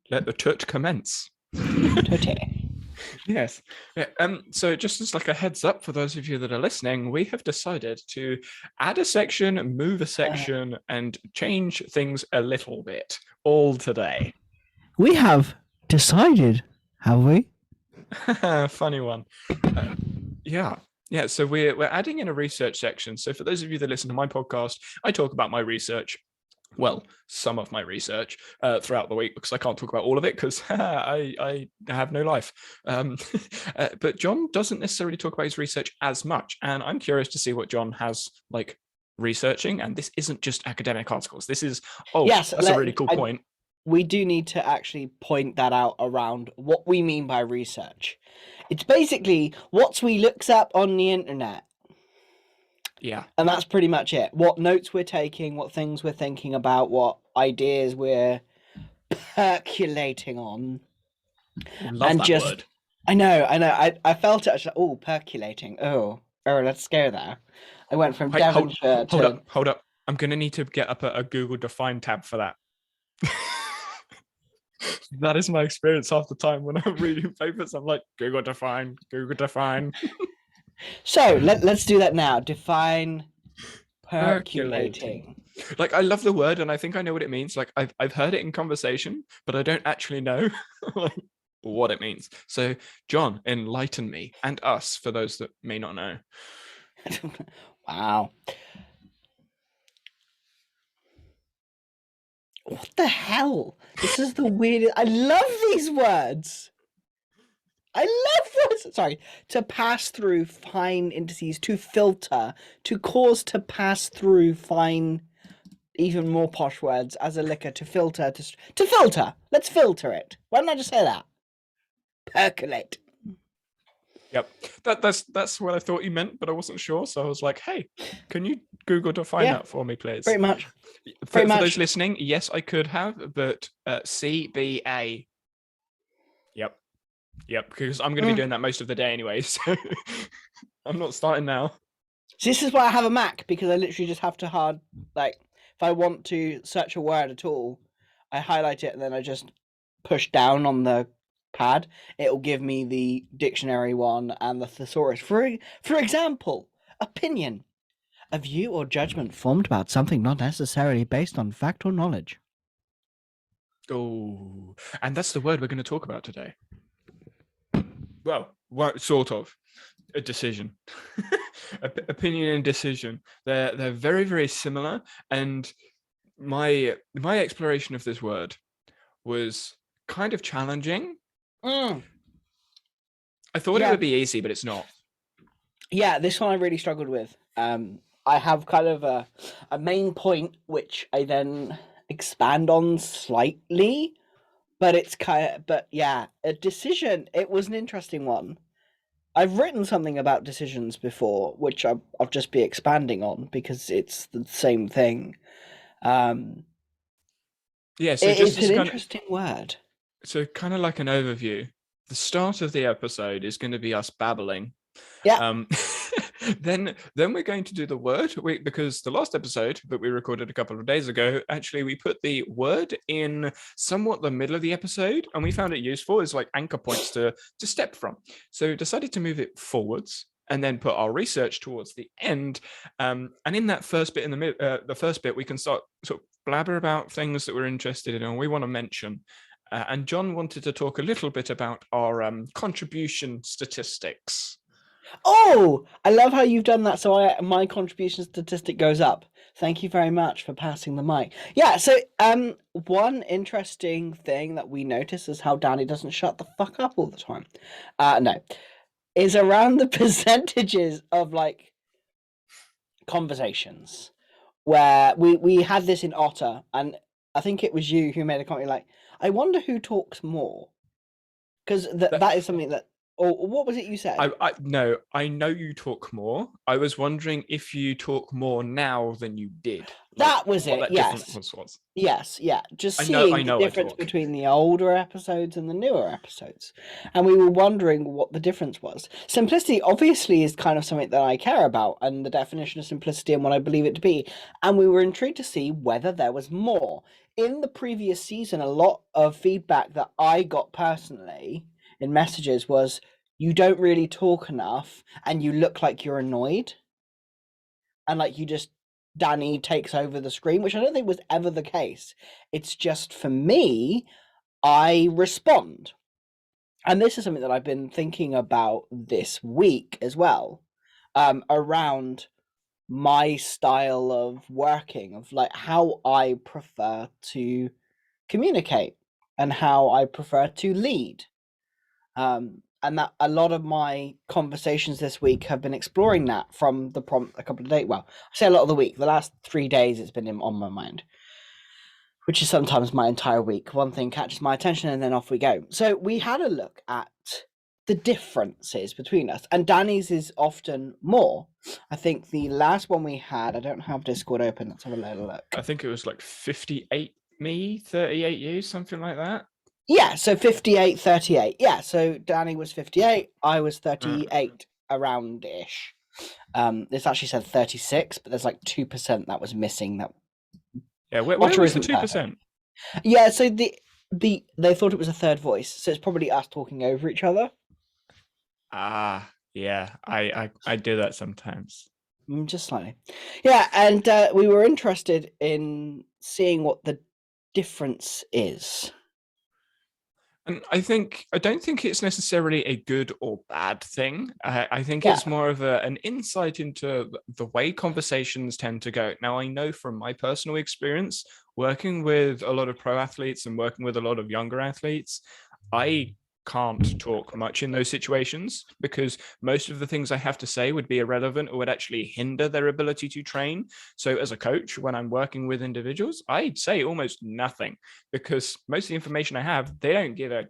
Let the tut commence. Totally. Yes. Yeah, so just as like a heads up for those of you that are listening, we have decided to add a section, move a section, and change things a little bit all today. We have decided, have we? Funny one. Yeah. Yeah, so we're adding in a research section. So for those of you that listen to my podcast, I talk about my research. Well, some of my research throughout the week because I can't talk about all of it because I have no life. But John doesn't necessarily talk about his research as much, and I'm curious to see what John has like researching. And this isn't just academic articles. This is Yes, that's a really cool point. We do need to actually point that out around what we mean by research. It's basically what we looks up on the internet. Yeah. And that's pretty much it. What notes we're taking, what things we're thinking about, what ideas we're percolating on. Love and that just, word. I know. I felt it. I was like, oh, percolating. Oh, let's go there. I went from Hey, Devonshire to... hold up. I'm going to need to get up a Google Define tab for that. That is my experience half the time when I'm reading papers. I'm like, Google Define, Google Define. So let's do that now. Define percolating. Like, I love the word and I think I know what it means. Like, I've heard it in conversation, but I don't actually know like, what it means. So, John, enlighten me and us for those that may not know. Wow. What the hell? This is the weirdest. I love these words. I love words. Sorry. To pass through fine indices, to filter, to cause to pass through fine, even more posh words as a liquor, to filter, to filter. Let's filter it. Why don't I just say that? Percolate. Yep, that's what I thought you meant, but I wasn't sure. So I was like, "Hey, can you Google define that for me, please?" Pretty much. For those listening, yes, I could have, but CBA. Yep, because I'm going to be doing that most of the day anyway. So I'm not starting now. So this is why I have a Mac, because I literally just have to if I want to search a word at all, I highlight it and then I just push down on the pad. It'll give me the dictionary one and the thesaurus. For example, opinion, a view or judgment formed about something not necessarily based on fact or knowledge. Oh, and that's the word we're going to talk about today. Well, sort of. A decision. Opinion and decision. They're very, very similar. And my exploration of this word was kind of challenging. I thought it would be easy, but it's not. Yeah, this one I really struggled with. I have kind of a main point which I then expand on slightly, but a decision. It was an interesting one. I've written something about decisions before, which I'll just be expanding on because it's the same thing. So it's an interesting word. So kind of like an overview. The start of the episode is going to be us babbling. Yeah. Then we're going to do the word because the last episode that we recorded a couple of days ago, actually we put the word in somewhat the middle of the episode, and we found it useful as like anchor points to step from. So decided to move it forwards and then put our research towards the end. And in that first bit, the first bit, we can start sort of blabber about things that we're interested in and we want to mention. And John wanted to talk a little bit about our contribution statistics. Oh, I love how you've done that. So my contribution statistic goes up. Thank you very much for passing the mic. Yeah, so one interesting thing that we notice is how Danny doesn't shut the fuck up all the time. No, is around the percentages of like conversations where we had this in Otter, and I think it was you who made a comment like, I wonder who talks more, because that is something that... Or what was it you said? No, I know you talk more. I was wondering if you talk more now than you did. That was it. That yes. Difference was. Yes. Yeah. Just seeing the difference between the older episodes and the newer episodes, and we were wondering what the difference was. Simplicity, obviously, is kind of something that I care about, and the definition of simplicity and what I believe it to be. And we were intrigued to see whether there was more. in the previous season, a lot of feedback that I got personally in messages was, you don't really talk enough and you look like you're annoyed. And like Danny takes over the screen, which I don't think was ever the case. It's just for me, I respond. And this is something that I've been thinking about this week as well, around my style of working, of like how I prefer to communicate and how I prefer to lead. And that a lot of my conversations this week have been exploring that from the prompt a couple of days. Well, I say a lot of the week. The last 3 days, it's been on my mind, which is sometimes my entire week. One thing catches my attention, and then off we go. So we had a look at the differences between us, and Danny's is often more. I think the last one we had, I don't have Discord open. Let's have a little look. I think it was like 58 me, 38 you, something like that. Yeah, so 58, 38. Yeah, so Danny was 58, I was 38, around-ish. This actually said 36, but there's like 2% that was missing. That Yeah, where was the 2%? Yeah, so they thought it was a third voice, so it's probably us talking over each other. Yeah, I do that sometimes. Just slightly. Yeah, and we were interested in seeing what the difference is. And I don't think it's necessarily a good or bad thing. I think it's more of an insight into the way conversations tend to go. Now, I know from my personal experience, working with a lot of pro athletes and working with a lot of younger athletes, I can't talk much in those situations because most of the things I have to say would be irrelevant or would actually hinder their ability to train. So as a coach, when I'm working with individuals, I say almost nothing because most of the information I have, they don't give a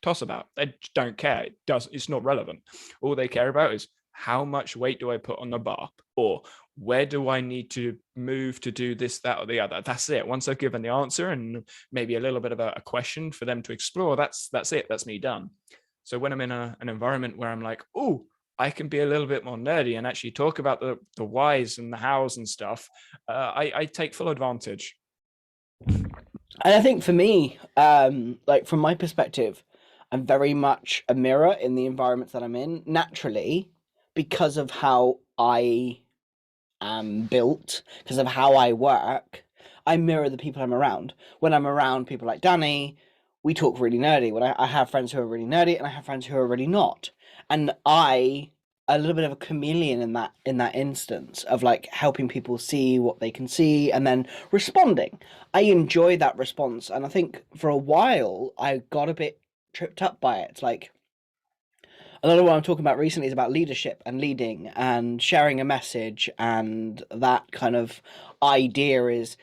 toss about. They don't care. It's not relevant. All they care about is how much weight do I put on the bar, or where do I need to move to do this, that, or the other. That's it. Once I've given the answer and maybe a little bit of a question for them to explore, that's it. That's me done. So when I'm in an environment where I'm like, oh, I can be a little bit more nerdy and actually talk about the whys and the hows and stuff, I take full advantage. And I think for me, like from my perspective, I'm very much a mirror in the environments that I'm in naturally, because of how I am built, because of how I work. I mirror the people I'm around. When I'm around people like Danny, we talk really nerdy. When I have friends who are really nerdy, and I have friends who are really not. And a little bit of a chameleon in that instance of like helping people see what they can see and then responding. I enjoy that response, and I think for a while I got a bit tripped up by it. It's like a lot of what I'm talking about recently is about leadership and leading and sharing a message, and that kind of idea is,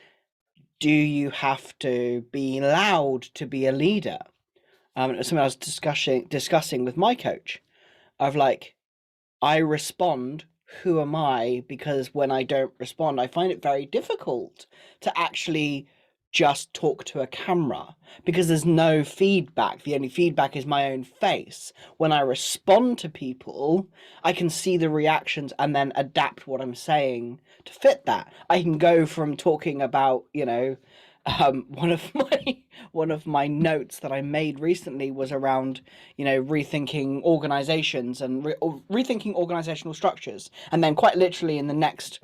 do you have to be loud to be a leader? It was something I was discussing with my coach, of like, I respond, who am I? Because when I don't respond, I find it very difficult to actually just talk to a camera because there's no feedback. The only feedback is my own face. When I respond to people, I can see the reactions and then adapt what I'm saying to fit that. I can go from talking about, one of my notes that I made recently was around, rethinking organizations and rethinking organizational structures, and then quite literally in the next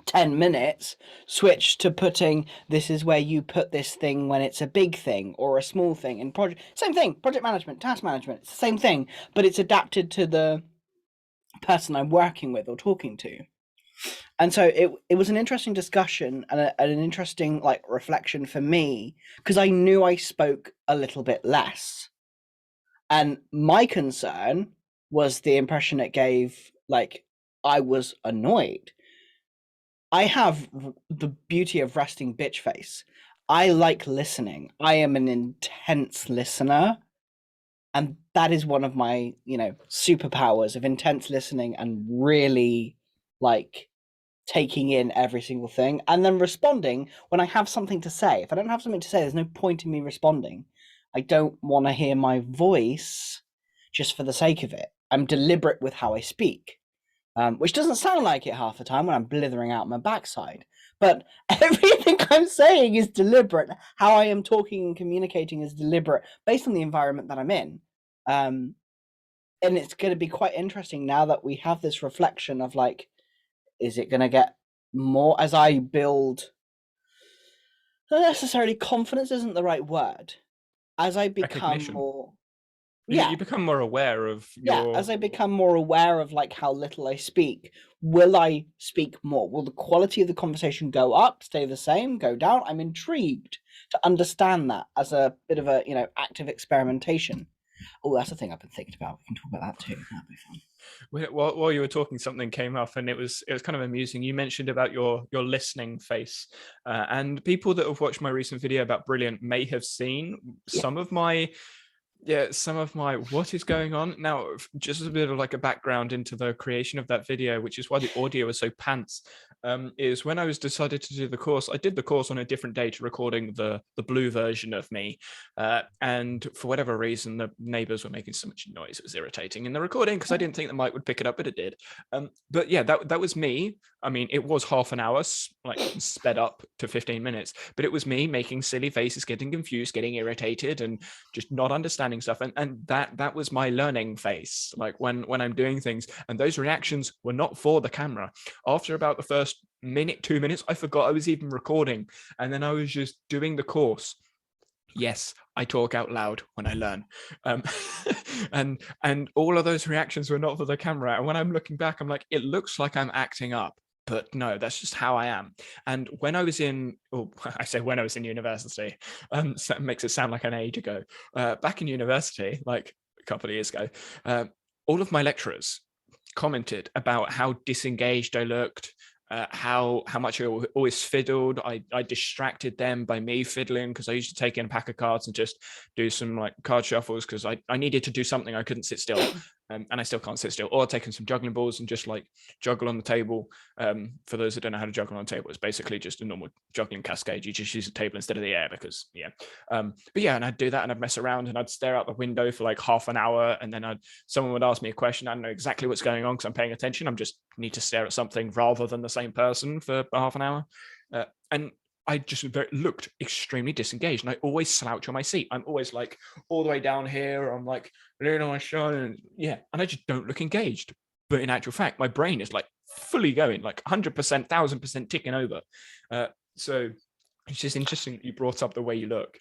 10 minutes switch to putting, this is where you put this thing when it's a big thing or a small thing in project. Same thing, project management, task management, it's the same thing, but it's adapted to the person I'm working with or talking to. And so it was an interesting discussion and an interesting like reflection for me, because I knew I spoke a little bit less, and my concern was the impression it gave, like I was annoyed. I have the beauty of resting bitch face. I like listening. I am an intense listener, and that is one of my superpowers, of intense listening and really like taking in every single thing and then responding when I have something to say. If I don't have something to say, there's no point in me responding. I don't want to hear my voice just for the sake of it. I'm deliberate with how I speak, which doesn't sound like it half the time when I'm blithering out my backside. but everything I'm saying is deliberate. How I am talking and communicating is deliberate based on the environment that I'm in. And it's going to be quite interesting now that we have this reflection of like, is it going to get more as I build? Not necessarily confidence isn't the right word. As I become Recognition. more, You, yeah, you become more aware of as your. I become more aware of like how little I speak, will I speak more? Will the quality of the conversation go up, stay the same, go down? I'm intrigued to understand that as a bit of a active experimentation. Oh, that's the thing I've been thinking about. We can talk about that too. That'd be fun. While you were talking, something came up, and it was kind of amusing. You mentioned about your listening face, and people that have watched my recent video about Brilliant may have seen Yeah. some of my what is going on now. Just a bit of like a background into the creation of that video, which is why the audio was so pants. Is when I was decided to do the course, I did the course on a different day to recording the blue version of me, and for whatever reason the neighbors were making so much noise, it was irritating in the recording because I didn't think the mic would pick it up, but it did. But yeah, that was me. I mean, it was half an hour, like sped up to 15 minutes, but it was me making silly faces, getting confused, getting irritated, and just not understanding stuff. And that was my learning face, like when I'm doing things. And those reactions were not for the camera. After about the first minute, 2 minutes, I forgot I was even recording, and then I was just doing the course. Yes, I talk out loud when I learn, and all of those reactions were not for the camera. And when I'm looking back, I'm like, it looks like I'm acting up, but no, that's just how I am. And when I was in, oh, I say when I was in university, so that makes it sound like an age ago. Back in university, like a couple of years ago, all of my lecturers commented about how disengaged I looked, how much I always fiddled. I distracted them by me fiddling because I used to take in a pack of cards and just do some like card shuffles because I needed to do something. I couldn't sit still, and I still can't sit still. Or taking some juggling balls and just like juggle on the table. For those that don't know how to juggle on a table, it's basically just a normal juggling cascade. You just use a table instead of the air because yeah. But yeah, and I'd do that and I'd mess around and I'd stare out the window for like half an hour, and then someone would ask me a question. I don't know exactly what's going on because I'm paying attention. I'm just need to stare at something rather than the same person for half an hour. And I just looked extremely disengaged, and I always slouch on my seat. I'm always like all the way down here. I'm like leaning on my shoulder, and yeah, and I just don't look engaged. But in actual fact, my brain is like fully going, like 100%, 1000% ticking over. So it's just interesting that you brought up the way you look.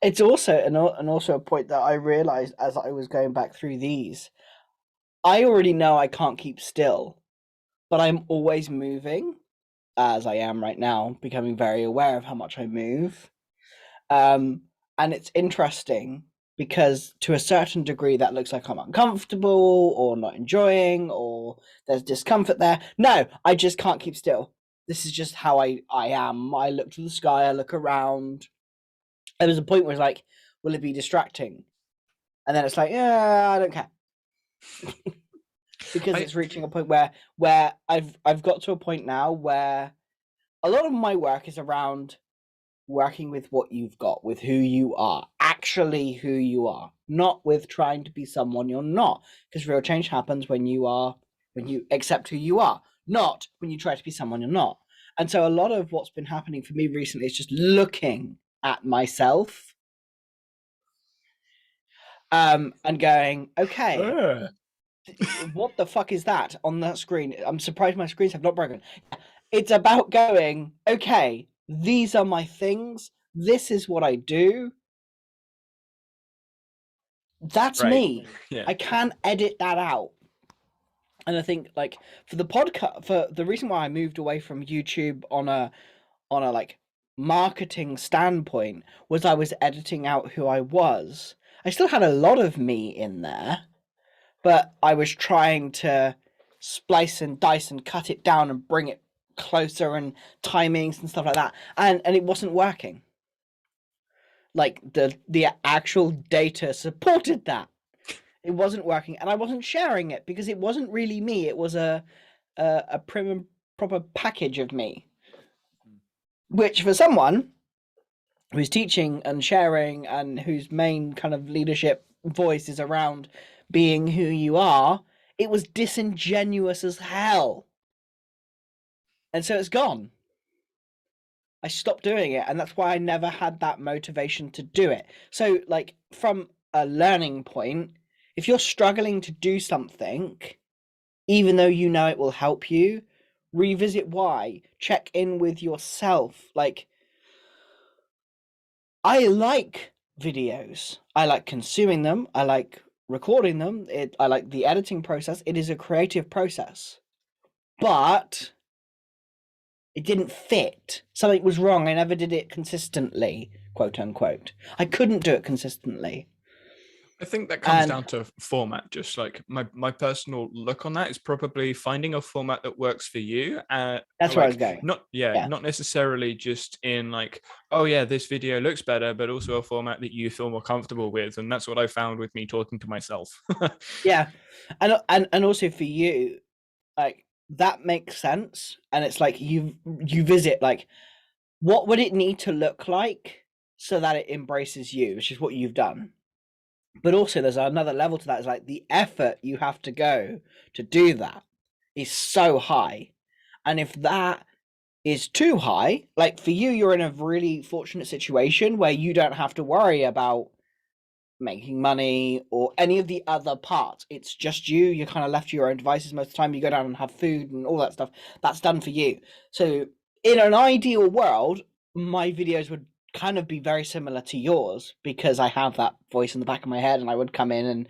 It's also and also a point that I realized as I was going back through these. I already know I can't keep still, but I'm always moving, as I am right now, becoming very aware of how much I move. And it's interesting because to a certain degree that looks like I'm uncomfortable or not enjoying or there's discomfort there. No, I just can't keep still. This is just how I am. I look to the sky, I look around. And there's a point where it's like, will it be distracting? And then it's like, yeah, I don't care. Because it's reaching a point where I've got to a point now where a lot of my work is around working with what you've got, with who you are, actually who you are, not with trying to be someone you're not. Because real change happens when you accept who you are, not when you try to be someone you're not. And so a lot of what's been happening for me recently is just looking at myself and going, okay, what the fuck is that on that screen? I'm surprised my screens have not broken. It's about going, okay, these are my things. This is what I do. That's Right. me. Yeah. I can't edit that out. And I think like for the podcast, for the reason why I moved away from YouTube on a like marketing standpoint was I was editing out who I was. I still had a lot of me in there, but I was trying to splice and dice and cut it down and bring it closer and timings and stuff like that. And it wasn't working. Like the actual data supported that. It wasn't working, and I wasn't sharing it because it wasn't really me. It was a prim and proper package of me, which for someone who's teaching and sharing and whose main kind of leadership voice is around being who you are, it was disingenuous as hell. And so it's gone. I stopped doing it, and that's why I never had that motivation to do it. So, like, from a learning point, if you're struggling to do something, even though you know it will help you, revisit why, check in with yourself. Like, I like videos, I like consuming them, I like recording them, I like the editing process. It is a creative process, but it didn't fit. Something was wrong. I never did it consistently, quote unquote. I couldn't do it consistently. I think that comes down to format. Just like my personal look on that is probably finding a format that works for you. That's where I was going. Not necessarily just in like, oh yeah, this video looks better, but also a format that you feel more comfortable with. And that's what I found with me talking to myself. Yeah, and also for you, like, that makes sense. And it's like you visit, like, what would it need to look like so that it embraces you, which is what you've done. But also there's another level to that. Is like the effort you have to go to do that is so high. And if that is too high, like for you, you're in a really fortunate situation where you don't have to worry about making money or any of the other parts. It's just you. You're kind of left to your own devices most of the time. You go down and have food and all that stuff. That's done for you. So in an ideal world, my videos would kind of be very similar to yours because I have that voice in the back of my head, and I would come in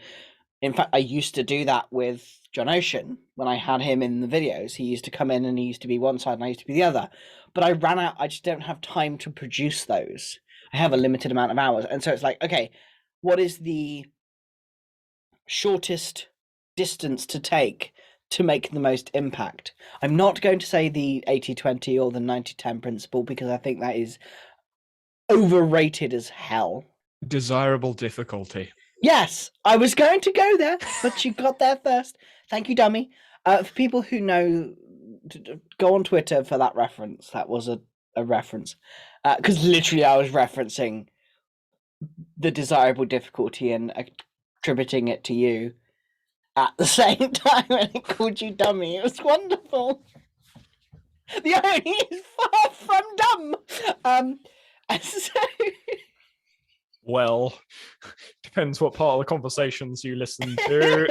in fact I used to do that with John Ocean when I had him in the videos. He used to come in and he used to be one side and I used to be the other. But I ran out. I just don't have time to produce those. I have a limited amount of hours. And so it's like, okay, what is the shortest distance to take to make the most impact? I'm not going to say the 80-20 or the 90-10 principle because I think that is overrated as hell. Desirable difficulty. Yes, I was going to go there, but you got there first. Thank you, dummy. For people who know, go on Twitter for that reference. That was a reference. Because literally I was referencing the desirable difficulty and attributing it to you at the same time when it called you dummy. It was wonderful. The irony is far from dumb. So... Well, depends what part of the conversations you listen to.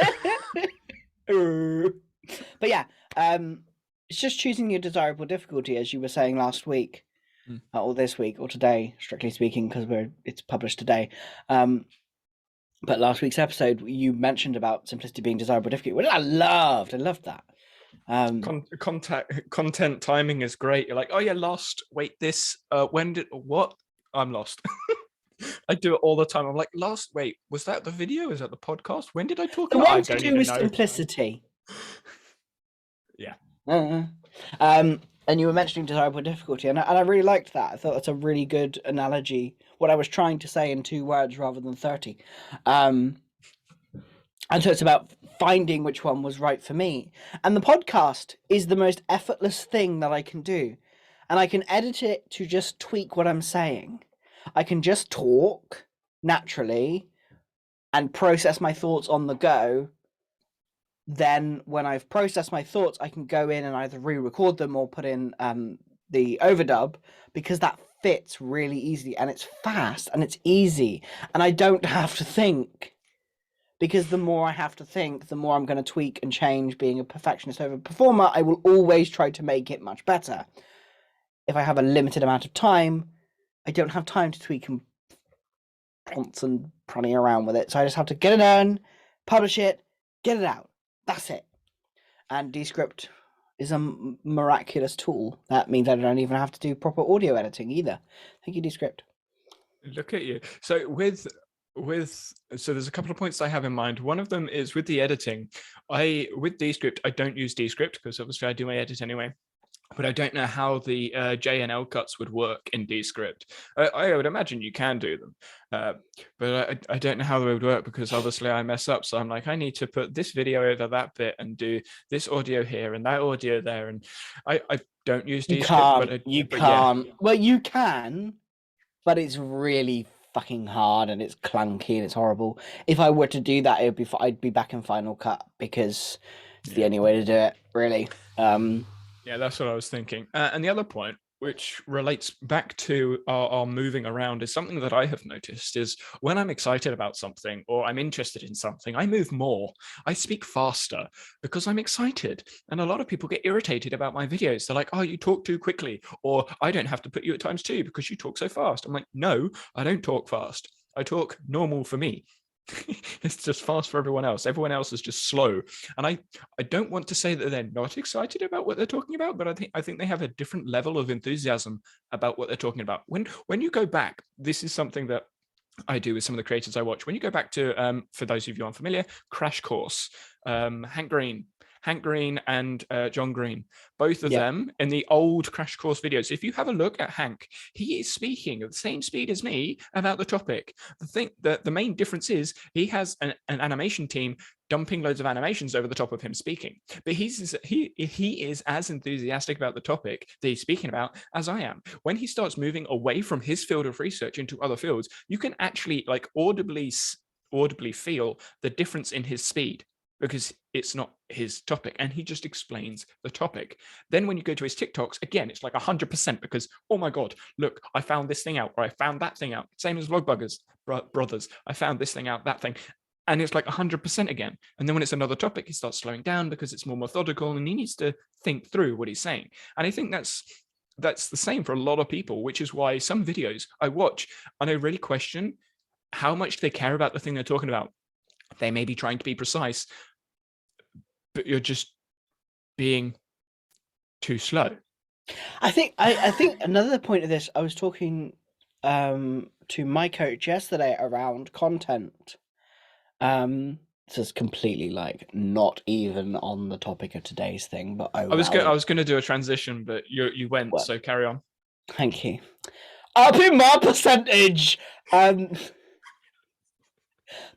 But yeah, it's just choosing your desirable difficulty, as you were saying last week, or this week, or today, strictly speaking, because it's published today. But last week's episode, you mentioned about simplicity being desirable difficulty, which I loved. I loved that. Content timing is great. You're like, oh yeah, lost. Wait, this. What? I'm lost. I do it all the time. I'm like, lost. Wait, was that the video? Is that the podcast? When did I talk about? What to do with simplicity? Yeah. And you were mentioning desirable difficulty, and I really liked that. I thought that's a really good analogy. What I was trying to say in 2 words rather than 30. And so it's about finding which one was right for me. And the podcast is the most effortless thing that I can do. And I can edit it to just tweak what I'm saying. I can just talk naturally and process my thoughts on the go. Then when I've processed my thoughts, I can go in and either re-record them or put in the overdub, because that fits really easily and it's fast and it's easy and I don't have to think, because the more I have to think, the more I'm going to tweak and change. Being a perfectionist over a performer, I will always try to make it much better. If I have a limited amount of time, I don't have time to tweak and prance and pranny around with it. So I just have to get it done, publish it, get it out. That's it. And Descript is a miraculous tool. That means I don't even have to do proper audio editing either. Thank you, Descript. Look at you. So so there's a couple of points I have in mind. One of them is with the editing. With Descript, I don't use Descript because obviously I do my edit anyway. But I don't know how the JNL cuts would work in Descript. I would imagine you can do them, but I don't know how they would work because obviously I mess up. So I'm like, I need to put this video over that bit and do this audio here and that audio there. And I don't use Descript. You can't. Yeah. Well, you can, but it's really fucking hard and it's clunky and it's horrible. If I were to do that, I'd be back in Final Cut because it's the only way to do it, really. Yeah, that's what I was thinking. And the other point which relates back to our moving around, is something that I have noticed is when I'm excited about something or I'm interested in something, I move more. I speak faster because I'm excited. And a lot of people get irritated about my videos. They're like, oh, you talk too quickly, or I don't have to put you at times 2 because you talk so fast. I'm like, no, I don't talk fast. I talk normal for me. It's just fast for everyone else. Everyone else is just slow. And I don't want to say that they're not excited about what they're talking about, but I think they have a different level of enthusiasm about what they're talking about. When you go back, this is something that I do with some of the creators I watch. When you go back to, for those of you unfamiliar, Crash Course, Hank Green and John Green, both of them in the old Crash Course videos. If you have a look at Hank, he is speaking at the same speed as me about the topic. The main difference is he has an animation team dumping loads of animations over the top of him speaking, but he is as enthusiastic about the topic that he's speaking about as I am. When he starts moving away from his field of research into other fields, you can actually like audibly feel the difference in his speed, because it's not his topic and he just explains the topic. Then when you go to his TikToks, again, it's like 100% because, oh my God, look, I found this thing out, or I found that thing out. Same as Vlogbuggers brothers. I found this thing out, that thing. And it's like 100% again. And then when it's another topic, he starts slowing down because it's more methodical and he needs to think through what he's saying. And I think that's the same for a lot of people, which is why some videos I watch and I really question how much they care about the thing they're talking about. They may be trying to be precise, but you're just being too slow. I think another point of this, I was talking to my coach yesterday around content. This is completely like not even on the topic of today's thing, but I was going to do a transition, but you went, so carry on. Thank you. Up in my percentage.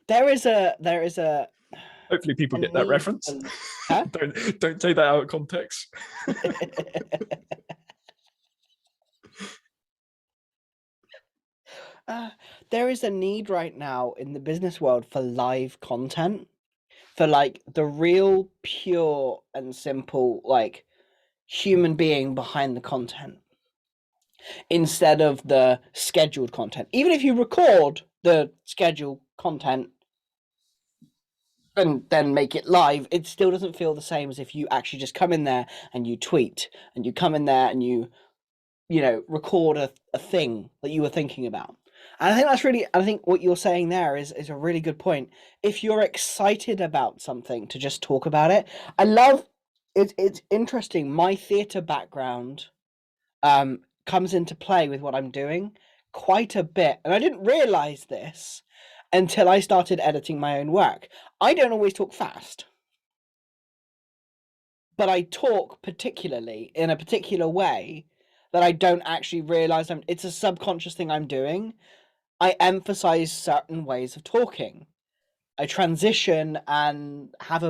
There is a. Hopefully people get that reference. Huh? Don't take that out of context. There is a need right now in the business world for live content, for like the real pure and simple like human being behind the content, instead of the scheduled content. Even if you record the scheduled content and then make it live, it still doesn't feel the same as if you actually just come in there and you tweet, and you come in there and you record a thing that you were thinking about. And I think what you're saying there is a really good point. If you're excited about something, to just talk about it. I love it. It's interesting. My theatre background comes into play with what I'm doing quite a bit. And I didn't realize this until I started editing my own work. I don't always talk fast, but I talk particularly in a particular way that I don't actually realize it's a subconscious thing I'm doing. I emphasize certain ways of talking. I transition and have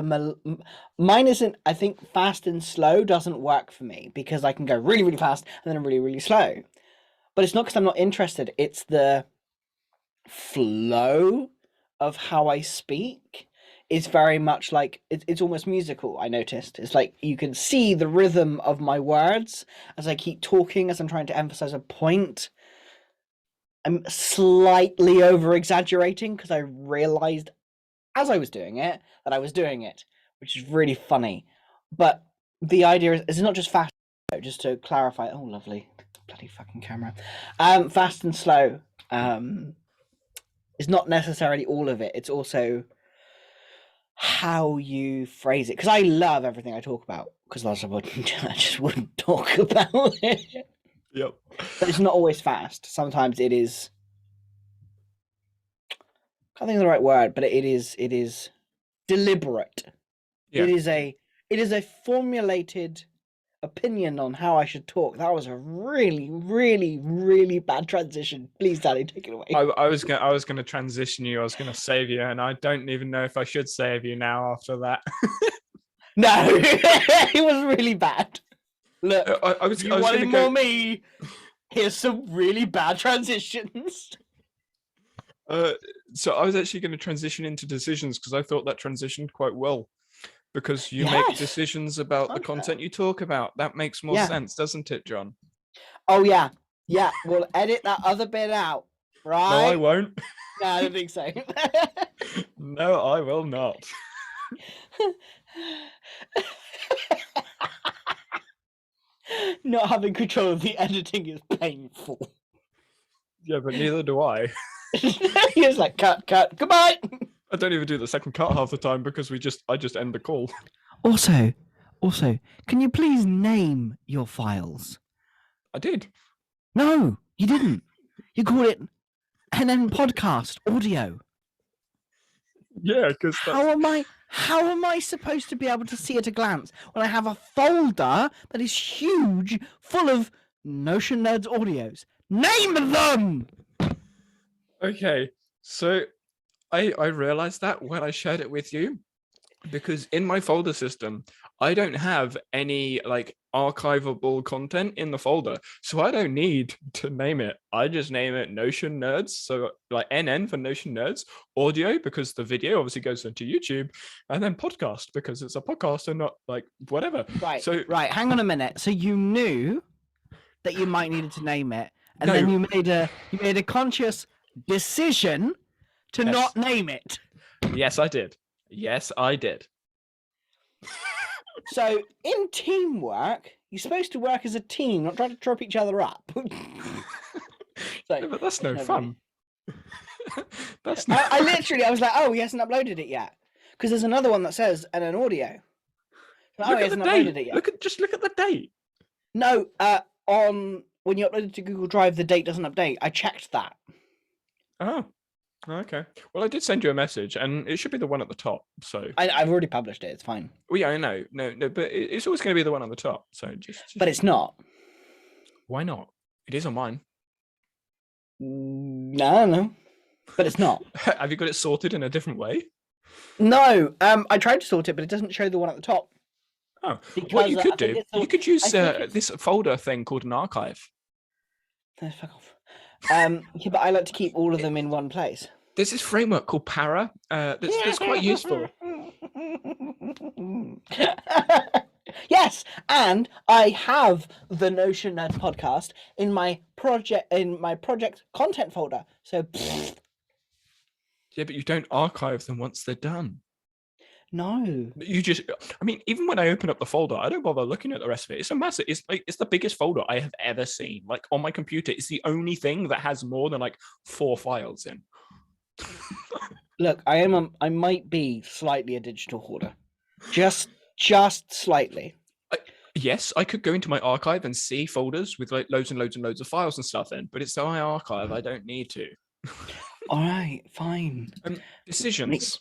mine isn't, I think fast and slow doesn't work for me, because I can go really, really fast and then really, really slow. But it's not because I'm not interested. It's the flow of how I speak is very much like, it's almost musical, I noticed. It's like you can see the rhythm of my words as I keep talking, as I'm trying to emphasize a point. I'm slightly over-exaggerating because I realized as I was doing it that I was doing it, which is really funny. But the idea is it's not just fast, just to clarify. Oh, lovely. Bloody fucking camera. Fast and slow is not necessarily all of it. It's also how you phrase it. Because I love everything I talk about, because I just wouldn't talk about it. Yep. But it's not always fast. Sometimes it is. I can't think of the right word, but it is deliberate. Yeah. It is a formulated opinion on how I should talk. That was a really, really, really bad transition. Please, Danny, take it away. I was gonna transition you. I was gonna save you, and I don't even know if I should save you now after that. No, it was really bad. Look, I was wanted more me. Here's some really bad transitions. So I was actually going to transition into decisions, because I thought that transitioned quite well, because you make decisions about the content you talk about. That makes more sense, doesn't it, John? Oh yeah, yeah. We'll edit that other bit out, right? No, I won't. No, I don't think so. No, I will not. Not having control of the editing is painful. Yeah, but neither do I. He was like, cut, goodbye. I don't even do the second cut half the time because I just end the call. Also, can you please name your files? I did. No, you didn't. You called it NN Podcast Audio. Yeah, because How am I supposed to be able to see at a glance when I have a folder that is huge, full of Notion Nerds audios? Name them! Okay, so I realized that when I shared it with you, because in my folder system, I don't have any like archivable content in the folder. So I don't need to name it. I just name it Notion Nerds. So like NN for Notion Nerds, audio, because the video obviously goes into YouTube, and then podcast because it's a podcast and not like whatever. Right. So right, hang on a minute. So you knew that you might needed to name it, and No. then you made a conscious decision to Yes. not name it. Yes, I did. Yes, I did. So in teamwork, you're supposed to work as a team, not try to trip each other up. Yeah, but that's no fun. That's I was like, oh, he hasn't uploaded it yet, because there's another one that says and an audio. Oh, Look he at the hasn't uploaded it date. yet. Look at the date. No, on when you upload it to Google Drive, the date doesn't update. I checked that. Oh, okay. Well, I did send you a message, and it should be the one at the top. So I've already published it. It's fine. well, yeah, I know. No, but it's always going to be the one on the top. So just. But it's not. Why not? It is on mine. No, but it's not. Have you got it sorted in a different way? No, I tried to sort it, but it doesn't show the one at the top. Oh, Because what you I could think do, it's the- you could use I think it's- this folder thing called an archive. No, fuck off. Yeah, but I like to keep all of them in one place. There's this framework called Para that's quite useful. Yes, and I have the Notion Nerd podcast in my project content folder. So Yeah, but you don't archive them once they're done. no. You just, I mean, even when I open up the folder, I don't bother looking at the rest of it. It's a massive, it's the biggest folder I have ever seen. Like on my computer, it's the only thing that has more than like 4 files in. Look, I might be slightly a digital hoarder. Just slightly. Yes, I could go into my archive and see folders with like loads and loads and loads of files and stuff in, but it's my archive. I don't need to. All right, fine. Decisions.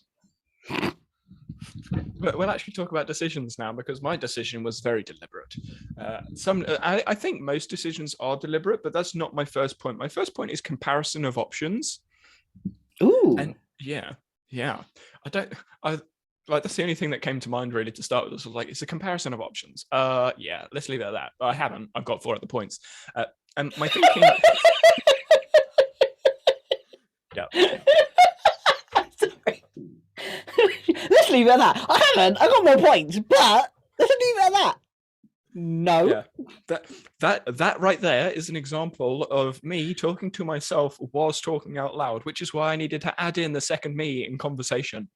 We'll actually talk about decisions now because my decision was very deliberate. I think most decisions are deliberate, but that's not my first point. My first point is comparison of options. Ooh. And yeah. That's the only thing that came to mind really to start with. Was like, it's a comparison of options. Yeah, let's leave it at that. But I haven't. I've got 4 other points. And my thinking. Yeah. Sorry. Let's leave it at that. I haven't. I got more points, but let's leave it at that. No. Yeah. That right there is an example of me talking to myself whilst talking out loud, which is why I needed to add in the second me in conversation.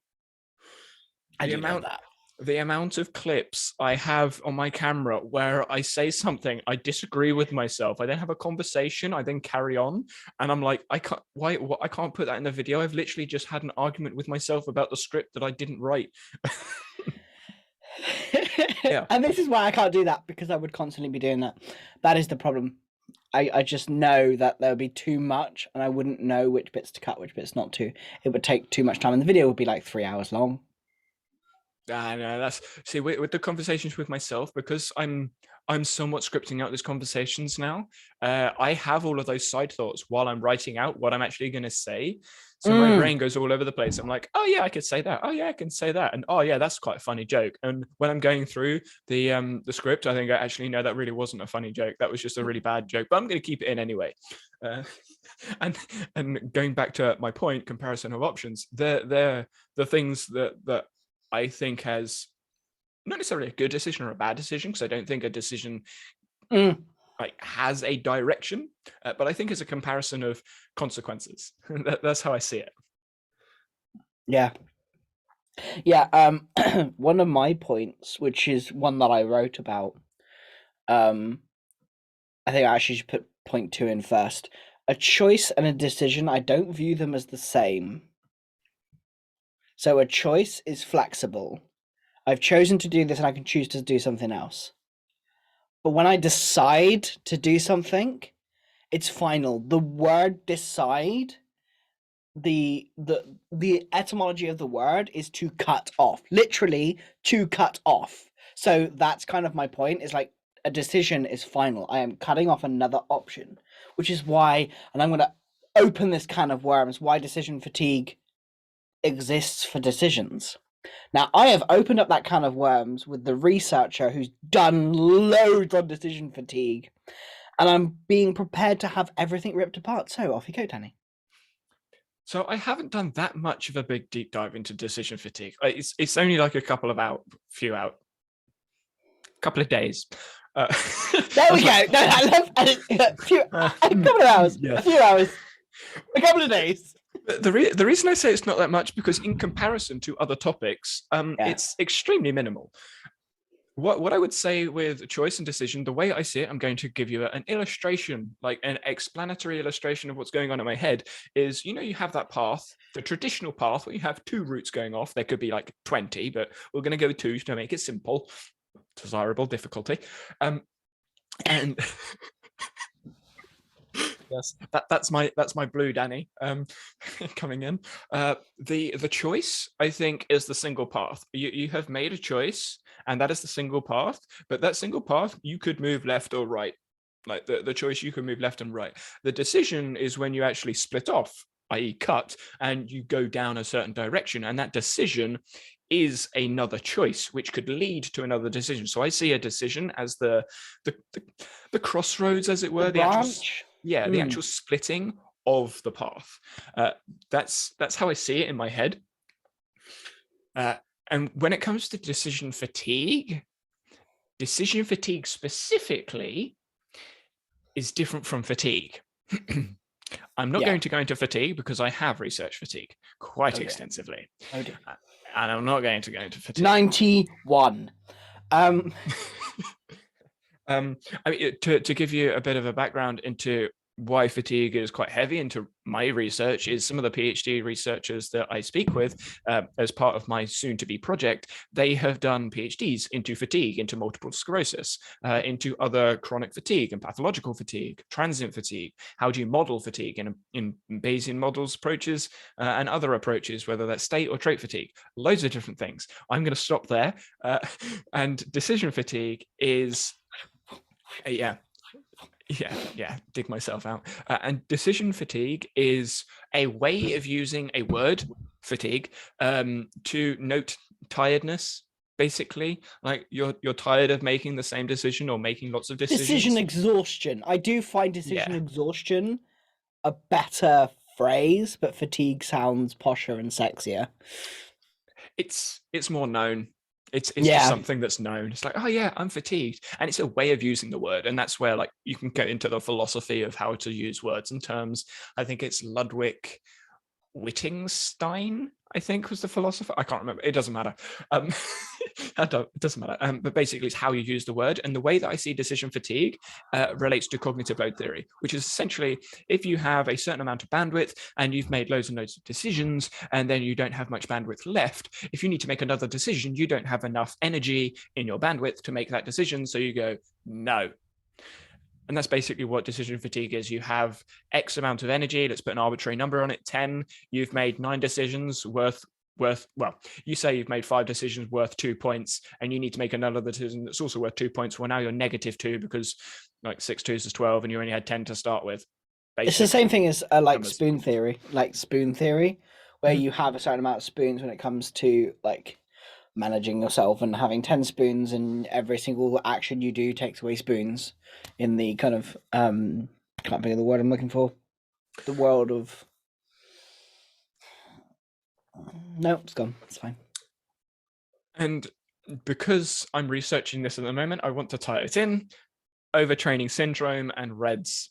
The amount of clips I have on my camera where I say something, I disagree with myself, I then have a conversation, I then carry on, and I'm like, I can't put that in the video. I've literally just had an argument with myself about the script that I didn't write. Yeah. And this is why I can't do that, because I would constantly be doing that. That is the problem. I just know that there would be too much, and I wouldn't know which bits to cut, which bits not to. It would take too much time, and the video would be like 3 hours long. No, with the conversations with myself, because I'm somewhat scripting out these conversations now. I have all of those side thoughts while I'm writing out what I'm actually going to say. So my brain goes all over the place. I'm like, oh yeah, I could say that. Oh yeah, I can say that. And oh yeah, that's quite a funny joke. And when I'm going through the script, I think I actually know that really wasn't a funny joke. That was just a really bad joke, but I'm going to keep it in anyway. And going back to my point, comparison of options, they're the things that I think has not necessarily a good decision or a bad decision, because I don't think a decision. like has a direction, but I think it's a comparison of consequences. That's how I see it. Yeah. One of my points, which is one that I wrote about, I think I actually should put point 2 in first. A choice and a decision, I don't view them as the same. So a choice is flexible. I've chosen to do this and I can choose to do something else. But when I decide to do something, it's final. The word decide, the etymology of the word is to cut off. Literally to cut off. So that's kind of my point, is like a decision is final. I am cutting off another option, which is why, and I'm going to open this can of worms, why decision fatigue exists for decisions. Now, I have opened up that can of worms with the researcher who's done loads on decision fatigue, and I'm being prepared to have everything ripped apart. So off you go, Danny. So I haven't done that much of a big deep dive into decision fatigue. It's only like a couple of couple of days. There we go. No, I love a couple of hours, yes. A few hours, a couple of days. The reason I say it's not that much, because in comparison to other topics, it's extremely minimal. What I would say with choice and decision, the way I see it, I'm going to give you an illustration, like an explanatory illustration of what's going on in my head, is, you have that path, the traditional path where you have 2 routes going off. There could be like 20, but we're going to go with 2 to make it simple. Desirable difficulty. And yes, that's my blue Danny coming in. The choice, I think, is the single path. You have made a choice, and that is the single path, but that single path, you could move left or right. Like the choice, you can move left and right. The decision is when you actually split off, i.e. cut, and you go down a certain direction, and that decision is another choice, which could lead to another decision. So I see a decision as the crossroads, as it were, the actual splitting of the path. That's how I see it in my head. And when it comes to decision fatigue specifically is different from fatigue. I'm not going to go into fatigue because I have researched fatigue quite extensively. And I'm not going to go into fatigue. 91. I mean, to give you a bit of a background into why fatigue is quite heavy into my research, is some of the PhD researchers that I speak with as part of my soon-to-be project, they have done PhDs into fatigue, into multiple sclerosis, into other chronic fatigue and pathological fatigue, transient fatigue. How do you model fatigue in Bayesian models approaches and other approaches, whether that's state or trait fatigue, loads of different things. I'm going to stop there. And decision fatigue is, dig myself out. And decision fatigue is a way of using a word, fatigue, to note tiredness. Basically, like you're tired of making the same decision or making lots of decisions. Decision exhaustion. I do find decision exhaustion a better phrase, but fatigue sounds posher and sexier. It's more known. It's just something that's known. It's like, oh yeah, I'm fatigued. And it's a way of using the word. And that's where like you can get into the philosophy of how to use words and terms. I think it's Ludwig Wittgenstein, I think, was the philosopher. I can't remember. It doesn't matter. It doesn't matter. But basically, it's how you use the word. And the way that I see decision fatigue relates to cognitive load theory, which is essentially if you have a certain amount of bandwidth and you've made loads and loads of decisions, and then you don't have much bandwidth left, if you need to make another decision, you don't have enough energy in your bandwidth to make that decision. So you go, no. And that's basically what decision fatigue is. You have X amount of energy. Let's put an arbitrary number on it, 10. You've made 9 decisions worth, well, you say you've made 5 decisions worth 2 points, and you need to make another decision that's also worth 2 points. Well, now you're -2 because like 6 2s is 12 and you only had 10 to start with. Basically. It's the same thing as like spoon theory, where you have a certain amount of spoons when it comes to like managing yourself, and having 10 spoons and every single action you do takes away spoons in the kind of can't think of the word I'm looking for, the world of no, it's gone, it's fine. And because I'm researching this at the moment, I want to tie it in. overtraining syndrome, and REDS.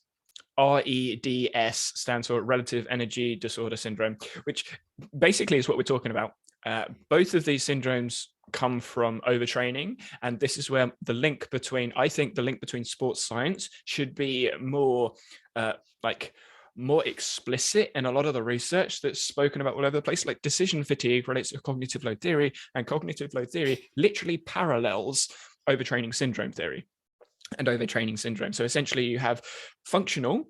REDS stands for Relative Energy Disorder Syndrome, which basically is what we're talking about. Both of these syndromes come from overtraining, and this is where the link between, I think the link between sports science should be more more explicit in a lot of the research that's spoken about all over the place. Like decision fatigue relates to cognitive load theory, and cognitive load theory literally parallels overtraining syndrome theory and overtraining syndrome. So essentially you have functional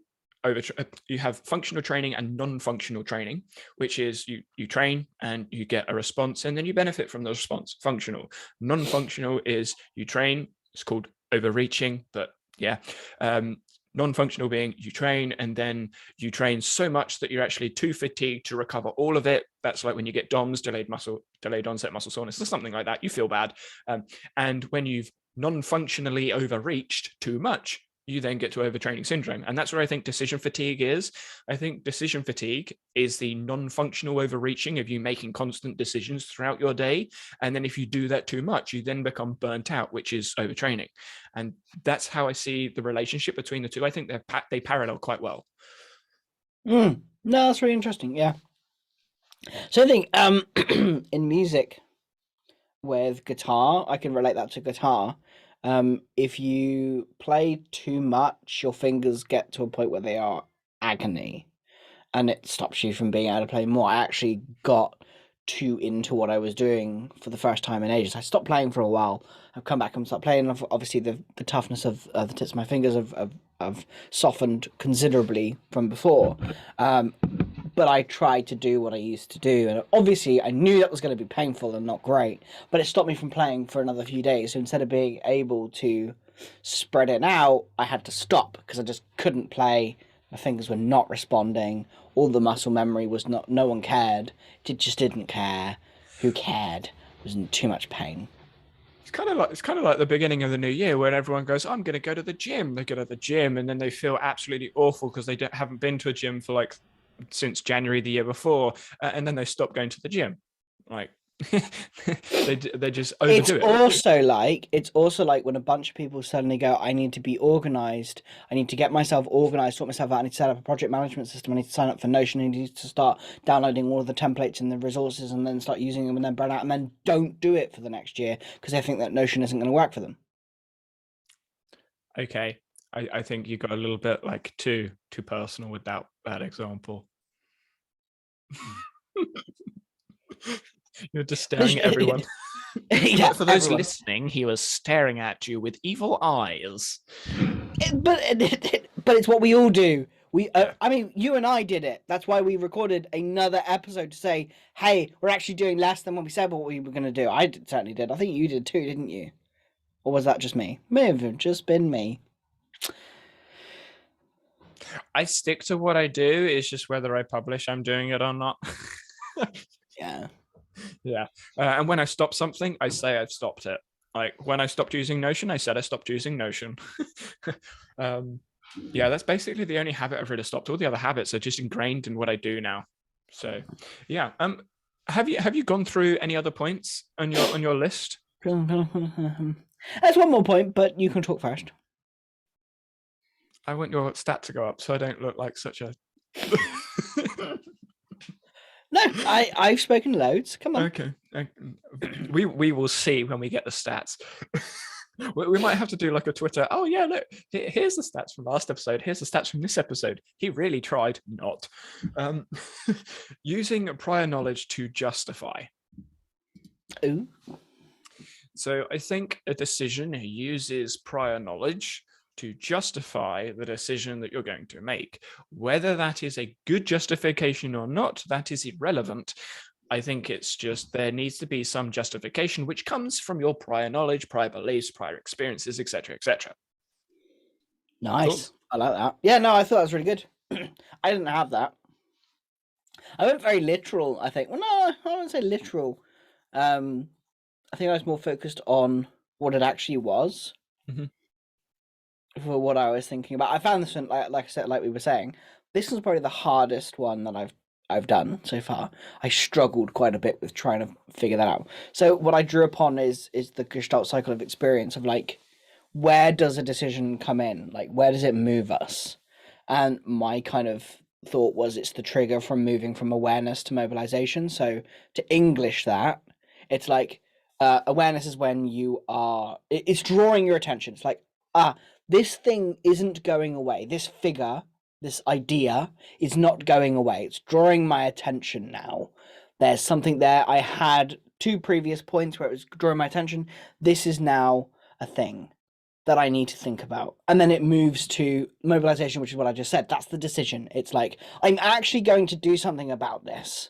training and non-functional training, which is you train and you get a response and then you benefit from the response. Functional. Non-functional is you train, it's called overreaching, but yeah. Non-functional being you train and then you train so much that you're actually too fatigued to recover all of it. That's like when you get DOMS, delayed onset muscle soreness, or something like that. You feel bad. And when you've non-functionally overreached too much, you then get to overtraining syndrome. And that's where I think decision fatigue is. I think decision fatigue is the non-functional overreaching of you making constant decisions throughout your day. And then if you do that too much, you then become burnt out, which is overtraining. And that's how I see the relationship between the two. I think they parallel quite well. No, that's really interesting. Yeah. So I think in music with guitar, I can relate that to guitar. If you play too much, your fingers get to a point where they are agony and it stops you from being able to play more. I actually got too into what I was doing for the first time in ages. I stopped playing for a while. I've come back and started playing. Obviously, the toughness of the tips of my fingers have softened considerably from before. But I tried to do what I used to do. And obviously, I knew that was going to be painful and not great. But it stopped me from playing for another few days. So instead of being able to spread it out, I had to stop because I just couldn't play. My fingers were not responding. All the muscle memory was not. No one cared. It just didn't care. Who cared? It was in too much pain. It's kind of like the beginning of the new year when everyone goes, I'm going to go to the gym. They go to the gym and then they feel absolutely awful because they haven't been to a gym for like since January the year before, and then they stop going to the gym. Like they just overdo it. It's also like when a bunch of people suddenly go, I need to be organized. I need to get myself organized, sort myself out. I need to set up a project management system. I need to sign up for Notion. I need to start downloading all of the templates and the resources and then start using them and then burn out and then don't do it for the next year because they think that Notion isn't going to work for them. Okay. I think you got a little bit like too personal with that example. You're just staring at everyone. Yeah, for those listening, he was staring at you with evil eyes. But it's what we all do. I mean, you and I did it. That's why we recorded another episode to say, hey, we're actually doing less than what we said what we were going to do. Certainly did. I think you did too, didn't you? Or was that just me? May have just been me. I stick to what I do. It's just whether I publish I'm doing it or not. Yeah. Yeah. And when I stop something, I say I've stopped it. Like when I stopped using Notion, I said I stopped using Notion. Yeah, that's basically the only habit I've really stopped. All the other habits are just ingrained in what I do now. So yeah. Have you gone through any other points on your list? There's one more point, but you can talk first. I want your stat to go up so I don't look like such a No, I've spoken loads. Come on. Okay. We will see when we get the stats. We might have to do like a Twitter. Oh yeah, look, here's the stats from last episode. Here's the stats from this episode. He really tried not. Using prior knowledge to justify. Ooh. So I think a decision uses prior knowledge to justify the decision that you're going to make. Whether that is a good justification or not, that is irrelevant. I think it's just there needs to be some justification which comes from your prior knowledge, prior beliefs, prior experiences, etc., etc. Nice. Cool. I like that. Yeah, no, I thought that was really good. I didn't have that. I went very literal, I think. Well, no, I wouldn't say literal. I think I was more focused on what it actually was. Mm-hmm. For what I was thinking about. I found this one, like I said, like we were saying, this was probably the hardest one that I've done so far. I struggled quite a bit with trying to figure that out. So what I drew upon is the Gestalt cycle of experience of like, where does a decision come in? Like, where does it move us? And my kind of thought was it's the trigger from moving from awareness to mobilization. So to English that, it's like awareness is when you are, it's drawing your attention. It's like, this thing isn't going away. This figure, this idea is not going away. It's drawing my attention now. There's something there. I had 2 previous points where it was drawing my attention. This is now a thing that I need to think about. And then it moves to mobilization, which is what I just said. That's the decision. It's like, I'm actually going to do something about this.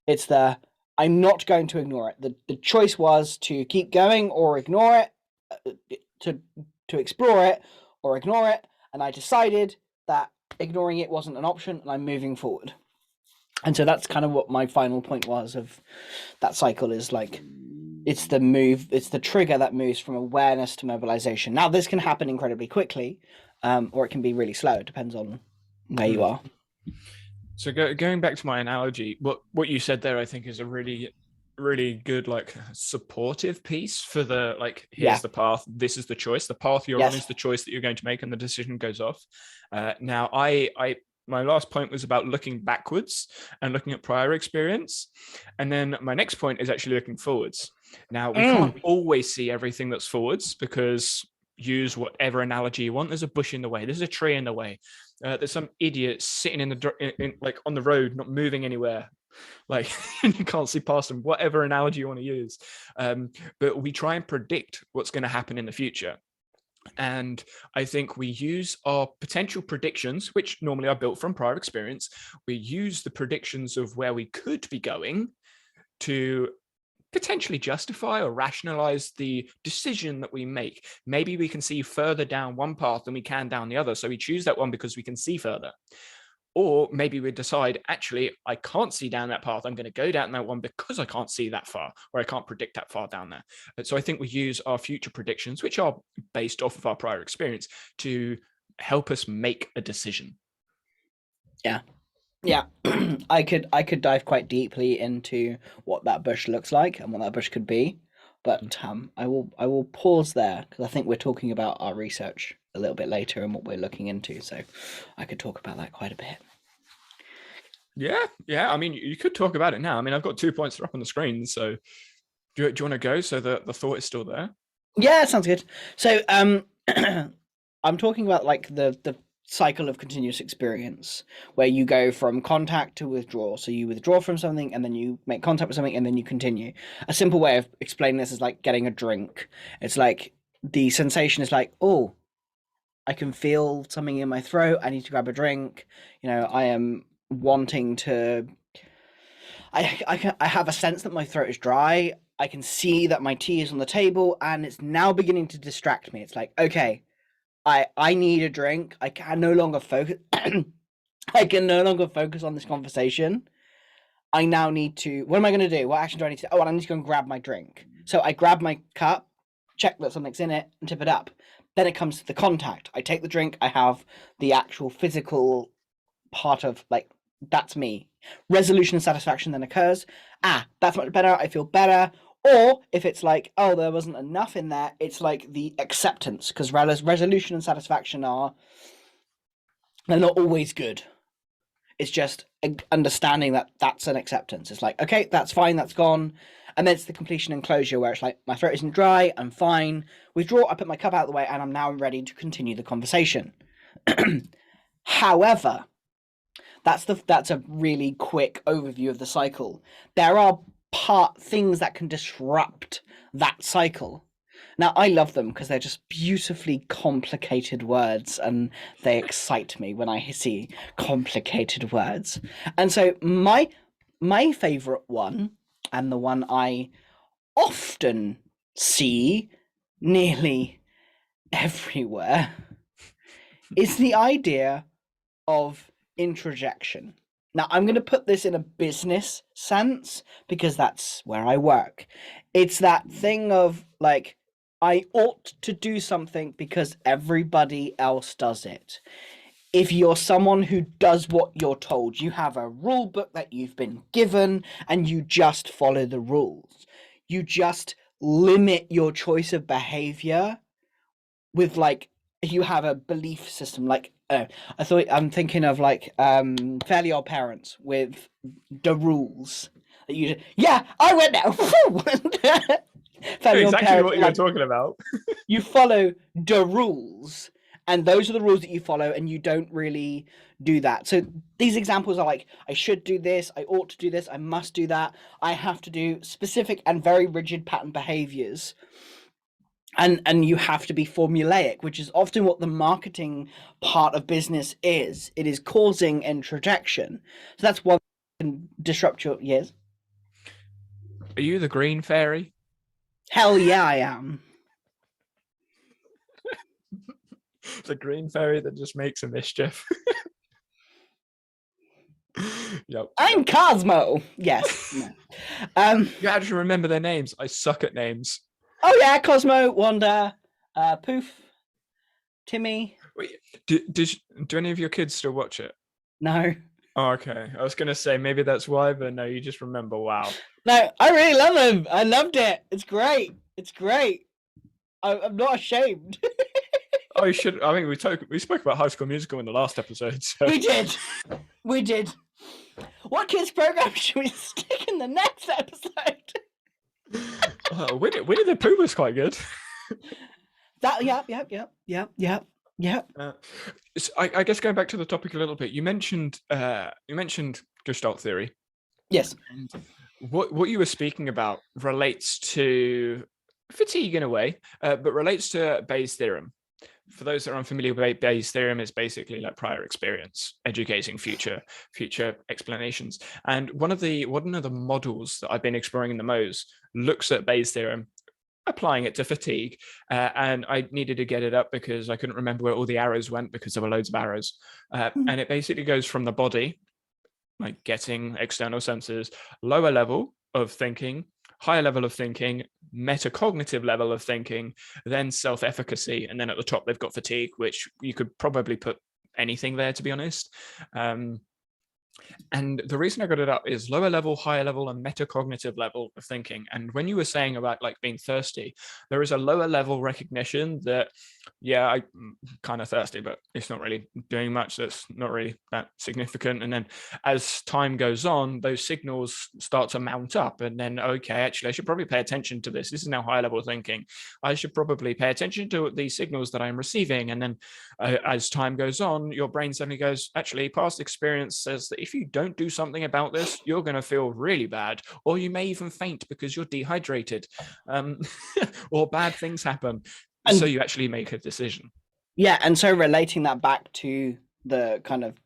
It's I'm not going to ignore it. The choice was to keep going or ignore it, to explore it or ignore it. And I decided that ignoring it wasn't an option and I'm moving forward. And so that's kind of what my final point was of that cycle is like, it's the trigger that moves from awareness to mobilization. Now, this can happen incredibly quickly, or it can be really slow. It depends on where you are. So going back to my analogy, what you said there, I think, is a really, really good, like, supportive piece for the, like, here's the path, this is the choice. The path you're on is the choice that you're going to make, and the decision goes off. Now, my last point was about looking backwards and looking at prior experience. And then my next point is actually looking forwards. Now, we can't always see everything that's forwards because use whatever analogy you want. There's a bush in the way. There's a tree in the way. There's some idiot sitting like on the road, not moving anywhere. Like you can't see past them, whatever analogy you want to use. But we try and predict what's going to happen in the future. And I think we use our potential predictions, which normally are built from prior experience. We use the predictions of where we could be going to potentially justify or rationalize the decision that we make. Maybe we can see further down one path than we can down the other. So we choose that one because we can see further. Or maybe we decide, actually, I can't see down that path. I'm going to go down that one because I can't see that far, or I can't predict that far down there. So I think we use our future predictions, which are based off of our prior experience, to help us make a decision. Yeah. Yeah. I could dive quite deeply into what that bush looks like and what that bush could be. But I will pause there because I think we're talking about our research a little bit later and what we're looking into. So I could talk about that quite a bit. Yeah. I mean, you could talk about it now. I mean, I've got 2 points up on the screen. So do you want to go so that the thought is still there? Yeah, sounds good. So I'm talking about like the cycle of continuous experience where you go from contact to withdrawal. So you withdraw from something and then you make contact with something and then you continue. A simple way of explaining this is like getting a drink. It's like the sensation is like, oh, I can feel something in my throat. I need to grab a drink. You know, I am wanting to. I have a sense that my throat is dry. I can see that my tea is on the table and it's now beginning to distract me. It's like, okay, I need a drink. I can no longer focus. I can no longer focus on this conversation. I now need to. What am I going to do? What action do I need to? Oh, I need to go and grab my drink. So I grab my cup, check that something's in it, and tip it up. Then it comes to the contact. I take the drink. I have the actual physical part of like that's me. Resolution and satisfaction then occurs. That's much better. I feel better. Or if it's like, oh, there wasn't enough in there, it's like the acceptance, because resolution and satisfaction they're not always good. It's just understanding that that's an acceptance. It's like, okay, that's fine, that's gone. And then it's the completion and closure where it's like, my throat isn't dry, I'm fine. Withdraw, I put my cup out of the way, and I'm now ready to continue the conversation. However, that's a really quick overview of the cycle. There are things that can disrupt that cycle. Now, I love them because they're just beautifully complicated words and they excite me when I see complicated words. And so my favorite one, and the one I often see nearly everywhere, is the idea of introjection. Now, I'm going to put this in a business sense because that's where I work. It's that thing of like, I ought to do something because everybody else does it. If you're someone who does what you're told, you have a rule book that you've been given and you just follow the rules. You just limit your choice of behavior with like you have a belief system like I'm thinking of like Fairly Odd Parents with the rules that you I went now. Fairly Odd Exactly Parents what are you were like talking about. you follow the rules, and those are the rules that you follow, and you don't really do that. So these examples are like, I should do this, I ought to do this, I must do that, I have to do specific and very rigid pattern behaviors, and you have to be formulaic, which is often what the marketing part of business is. It is causing introjection. So that's one thing that can disrupt your years. Are you the green fairy? Hell yeah, I am. The green fairy that just makes a mischief. Yep. I'm Cosmo. Yes. No. You actually remember their names. I suck at names. Oh yeah, Cosmo, Wanda, Poof, Timmy. Wait, do any of your kids still watch it? No. Oh, okay. I was gonna say maybe that's why, but no, you just remember. Wow. No, I really love him. I loved it. It's great. It's great. I'm not ashamed. Oh, you should. I mean, we spoke about High School Musical in the last episode. So. We did. We did. What kids program should we stick in the next episode? Oh, Winnie the Pooh was quite good. Yep. So I guess going back to the topic a little bit, you mentioned Gestalt theory. Yes. And what you were speaking about relates to fatigue in a way, but relates to Bayes' theorem. For those that are unfamiliar with Bayes' theorem, it's basically like prior experience educating future explanations. And one of the models that I've been exploring the most looks at Bayes' theorem, applying it to fatigue, and I needed to get it up because I couldn't remember where all the arrows went because there were loads of arrows. And it basically goes from the body, like getting external senses, lower level of thinking, higher level of thinking, metacognitive level of thinking, then self-efficacy, and then at the top they've got fatigue, which you could probably put anything there, to be honest. And the reason I got it up is lower level, higher level, and metacognitive level of thinking. And when you were saying about like being thirsty, there is a lower level recognition that, yeah, I'm kind of thirsty, but it's not really doing much. That's not really that significant. And then as time goes on, those signals start to mount up. And then, okay, actually, I should probably pay attention to this. This is now higher level thinking. I should probably pay attention to these signals that I'm receiving. And then as time goes on, your brain suddenly goes, actually, past experience says that if you don't do something about this, you're going to feel really bad, or you may even faint because you're dehydrated, or bad things happen. And so you actually make a decision. Yeah, and so relating that back to the kind of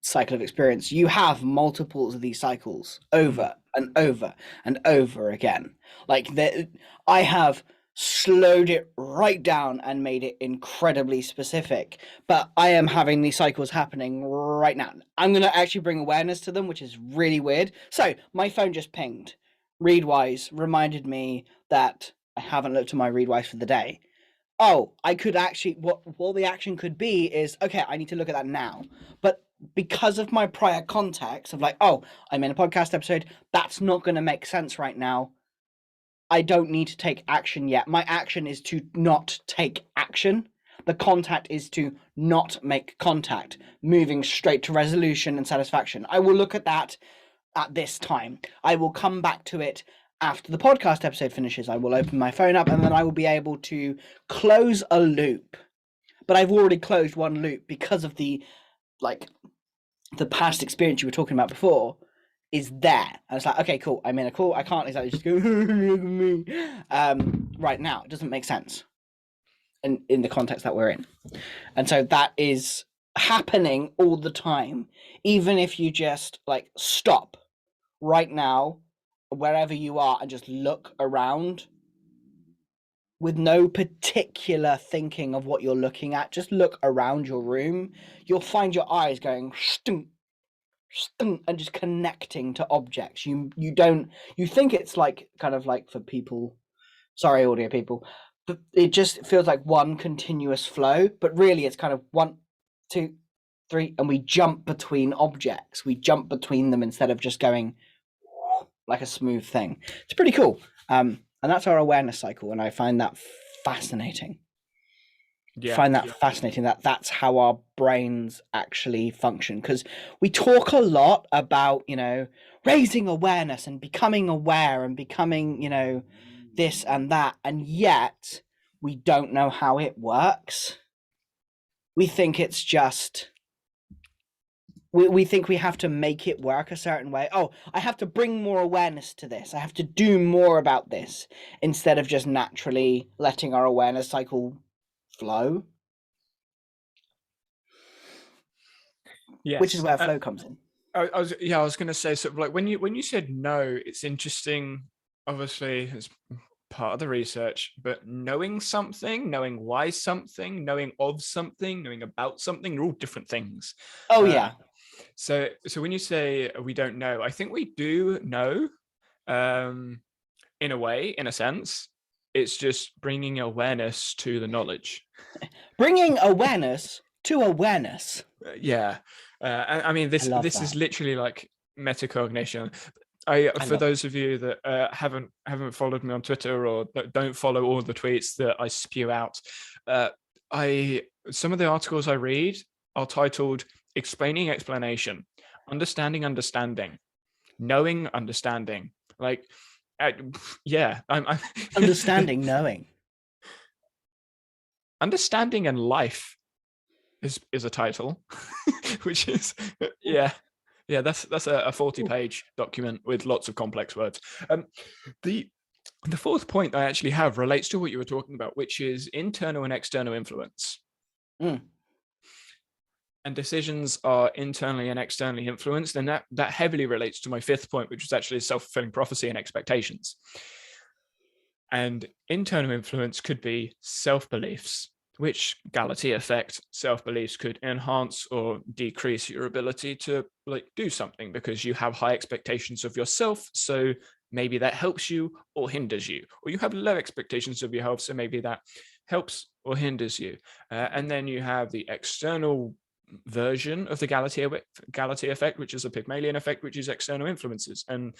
cycle of experience, you have multiples of these cycles over and over and over again. Like I have slowed it right down and made it incredibly specific, but I am having these cycles happening right now. I'm going to actually bring awareness to them, which is really weird. So my phone just pinged. Readwise reminded me that I haven't looked at my Readwise for the day. Oh, I could actually, what the action could be is, okay, I need to look at that now. But because of my prior context of like, oh, I'm in a podcast episode, that's not going to make sense right now. I don't need to take action yet. My action is to not take action. The contact is to not make contact, moving straight to resolution and satisfaction. I will look at that at this time. I will come back to it after the podcast episode finishes. I will open my phone up and then I will be able to close a loop. But I've already closed one loop because of the past experience you were talking about before is there. And it's like, okay, cool. I'm in a call. I can't exactly just go look at me right now. It doesn't make sense in the context that we're in. And so that is happening all the time. Even if you just like stop right now, wherever you are, and just look around with no particular thinking of what you're looking at, just look around your room, you'll find your eyes going and just connecting to objects. You think it's like kind of like for people, sorry audio people, but it just feels like one continuous flow, but really it's kind of 1, 2, 3, and we jump between objects. We jump between them instead of just going like a smooth thing. It's pretty cool. And that's our awareness cycle, and I find that fascinating. find that fascinating, that that's how our brains actually function, because we talk a lot about, you know, raising awareness and becoming aware and becoming, you know, this and that, and yet we don't know how it works. We think it's just we think we have to make it work a certain way. Oh, I have to bring more awareness to this, I have to do more about this, instead of just naturally letting our awareness cycle flow. Yes. Which is where flow comes in. I was going to say, sort of like when you said no, it's interesting. Obviously, it's part of the research, but knowing something, knowing why something, knowing of something, knowing about something, are all different things. Oh yeah. So when you say we don't know, I think we do know, in a way, in a sense. It's just bringing awareness to the knowledge. Bringing awareness to awareness. Yeah. I mean, this is literally like metacognition. For those of you that haven't followed me on Twitter or don't follow all the tweets that I spew out, some of the articles I read are titled "Explaining Explanation," "Understanding Understanding," "Knowing Understanding." Like, yeah, I'm understanding, knowing, understanding, and life is a title, which is yeah. That's a 40-page document with lots of complex words. The fourth point I actually have relates to what you were talking about, which is internal and external influence. And decisions are internally and externally influenced, and that heavily relates to my fifth point, which was actually self-fulfilling prophecy and expectations. And internal influence could be self-beliefs, which Galatea effect self-beliefs could enhance or decrease your ability to like do something because you have high expectations of yourself. So maybe that helps you or hinders you, or you have low expectations of your health. So maybe that helps or hinders you. And then you have the external version of the Galatea effect, which is a Pygmalion effect, which is external influences and